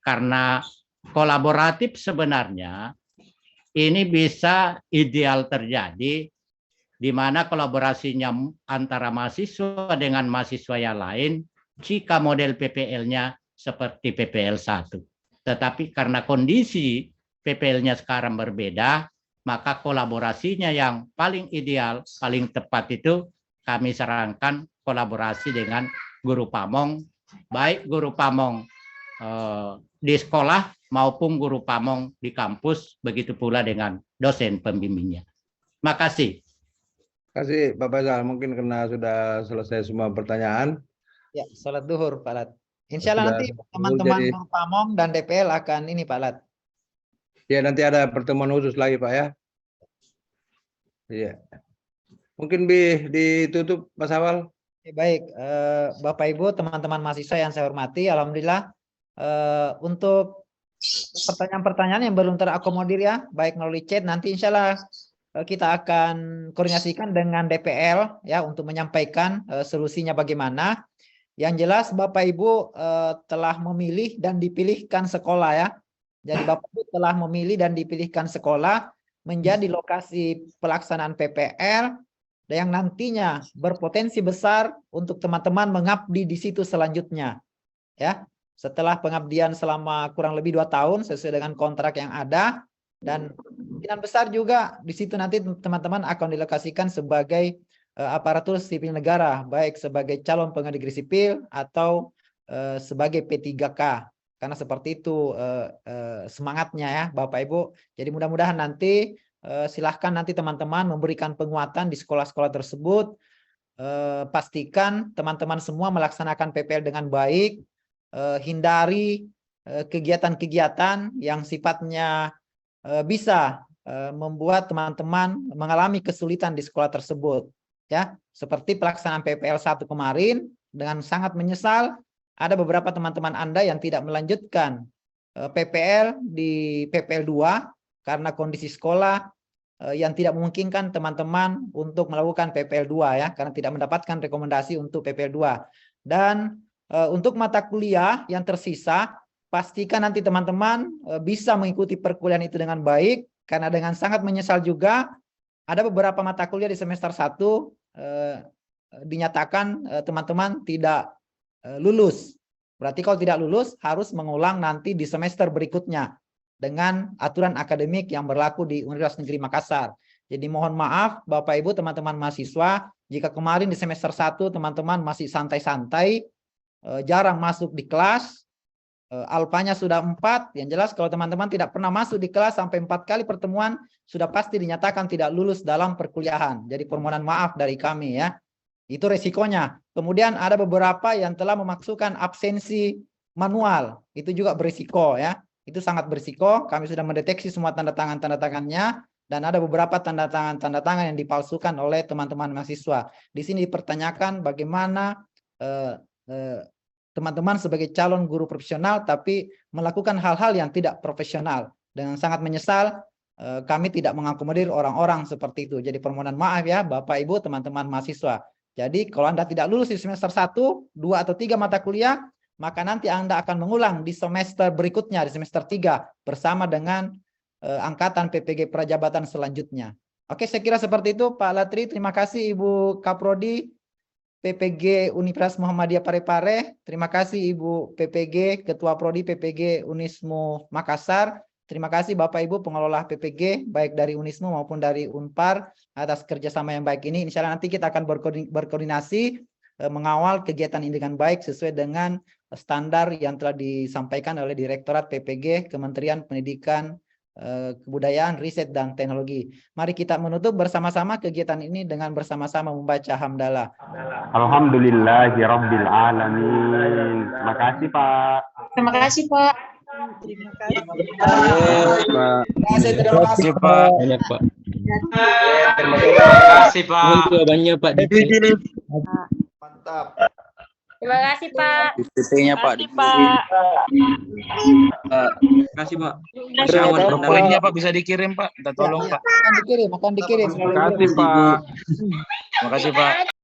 karena kolaboratif sebenarnya ini bisa ideal terjadi di mana kolaborasinya antara mahasiswa dengan mahasiswa yang lain jika model PPL-nya seperti PPL 1. Tetapi karena kondisi PPL-nya sekarang berbeda, maka kolaborasinya yang paling ideal, paling tepat itu kami sarankan kolaborasi dengan guru pamong, baik guru pamong di sekolah maupun guru pamong di kampus, begitu pula dengan dosen pembimbingnya. Makasih. Terima kasih Pak Faisal. Mungkin karena sudah selesai semua pertanyaan. Ya, sholat duhur Pak Lat. Insya Allah Sudah nanti full, teman-teman jadi Guru Pamong dan DPL akan ini Pak Lat. ya nanti ada pertemuan khusus lagi Pak ya. Iya. Mungkin ditutup Mas Awal. Oke, baik, Bapak Ibu, teman-teman mahasiswa yang saya hormati, alhamdulillah untuk pertanyaan-pertanyaan yang belum terakomodir ya, baik melalui chat, nanti insya Allah kita akan koordinasikan dengan DPL ya untuk menyampaikan solusinya bagaimana. Yang jelas Bapak Ibu telah memilih dan dipilihkan sekolah ya. Jadi Bapak Ibu telah memilih dan dipilihkan sekolah menjadi lokasi pelaksanaan PPL yang nantinya berpotensi besar untuk teman-teman mengabdi di situ selanjutnya. Ya, setelah pengabdian selama kurang lebih 2 tahun sesuai dengan kontrak yang ada, dan kemungkinan besar juga di situ nanti teman-teman akan dilokasikan sebagai aparatur sipil negara, baik sebagai calon pegawai negeri sipil atau sebagai P3K. Karena seperti itu semangatnya ya Bapak Ibu. Jadi mudah-mudahan nanti silahkan nanti teman-teman memberikan penguatan di sekolah-sekolah tersebut. Pastikan teman-teman semua melaksanakan PPL dengan baik. Hindari kegiatan-kegiatan yang sifatnya bisa membuat teman-teman mengalami kesulitan di sekolah tersebut. Ya, seperti pelaksanaan PPL 1 kemarin, dengan sangat menyesal ada beberapa teman-teman Anda yang tidak melanjutkan PPL di PPL 2 karena kondisi sekolah yang tidak memungkinkan teman-teman untuk melakukan PPL 2 ya, karena tidak mendapatkan rekomendasi untuk PPL 2. Dan untuk mata kuliah yang tersisa, pastikan nanti teman-teman bisa mengikuti perkuliahan itu dengan baik, karena dengan sangat menyesal juga ada beberapa mata kuliah di semester 1 dinyatakan teman-teman tidak lulus. Berarti kalau tidak lulus harus mengulang nanti di semester berikutnya dengan aturan akademik yang berlaku di Universitas Negeri Makassar. Jadi mohon maaf Bapak Ibu teman-teman mahasiswa, jika kemarin di semester 1 teman-teman masih santai-santai, jarang masuk di kelas, alfanya sudah 4, yang jelas kalau teman-teman tidak pernah masuk di kelas sampai 4 kali pertemuan, sudah pasti dinyatakan tidak lulus dalam perkuliahan. Jadi permohonan maaf dari kami ya. Itu resikonya. Kemudian ada beberapa yang telah memasukkan absensi manual. Itu juga berisiko ya. Itu sangat berisiko. Kami sudah mendeteksi semua tanda tangannya. Dan ada beberapa tanda tangan yang dipalsukan oleh teman-teman mahasiswa. Di sini dipertanyakan bagaimana teman-teman sebagai calon guru profesional tapi melakukan hal-hal yang tidak profesional. Dengan sangat menyesal kami tidak mengakomodir orang-orang seperti itu. Jadi permohonan maaf ya Bapak Ibu teman-teman mahasiswa. Jadi kalau Anda tidak lulus di semester 1, 2 atau 3 mata kuliah, maka nanti Anda akan mengulang di semester berikutnya, di semester 3 bersama dengan angkatan PPG Prajabatan selanjutnya. Oke, saya kira seperti itu Pak Latri. Terima kasih Ibu Kaprodi PPG Universitas Muhammadiyah Parepare. Terima kasih Ibu PPG Ketua Prodi PPG Unismu Makassar. Terima kasih Bapak Ibu pengelola PPG baik dari Unismu maupun dari Unpar atas kerjasama yang baik ini. Insya Allah nanti kita akan berkoordinasi mengawal kegiatan ini dengan baik sesuai dengan standar yang telah disampaikan oleh Direktorat PPG Kementerian Pendidikan, Kebudayaan, Riset, dan Teknologi. Mari kita menutup bersama-sama kegiatan ini dengan bersama-sama membaca hamdalah. Alhamdulillahirabbil alamin. Terima kasih Pak. Terima kasih Pak. Terima kasih. Terima kasih Pak. Banyak Pak. Terima kasih Pak. Banyak Pak. Mantap. Terima kasih Pak. PP-nya Pak. Pak. Terima kasih Pak. Poinnya Pak bisa dikirim Pak. Minta tolong Pak. Akan dikirim. Terima kasih Pak. Terima kasih Pak.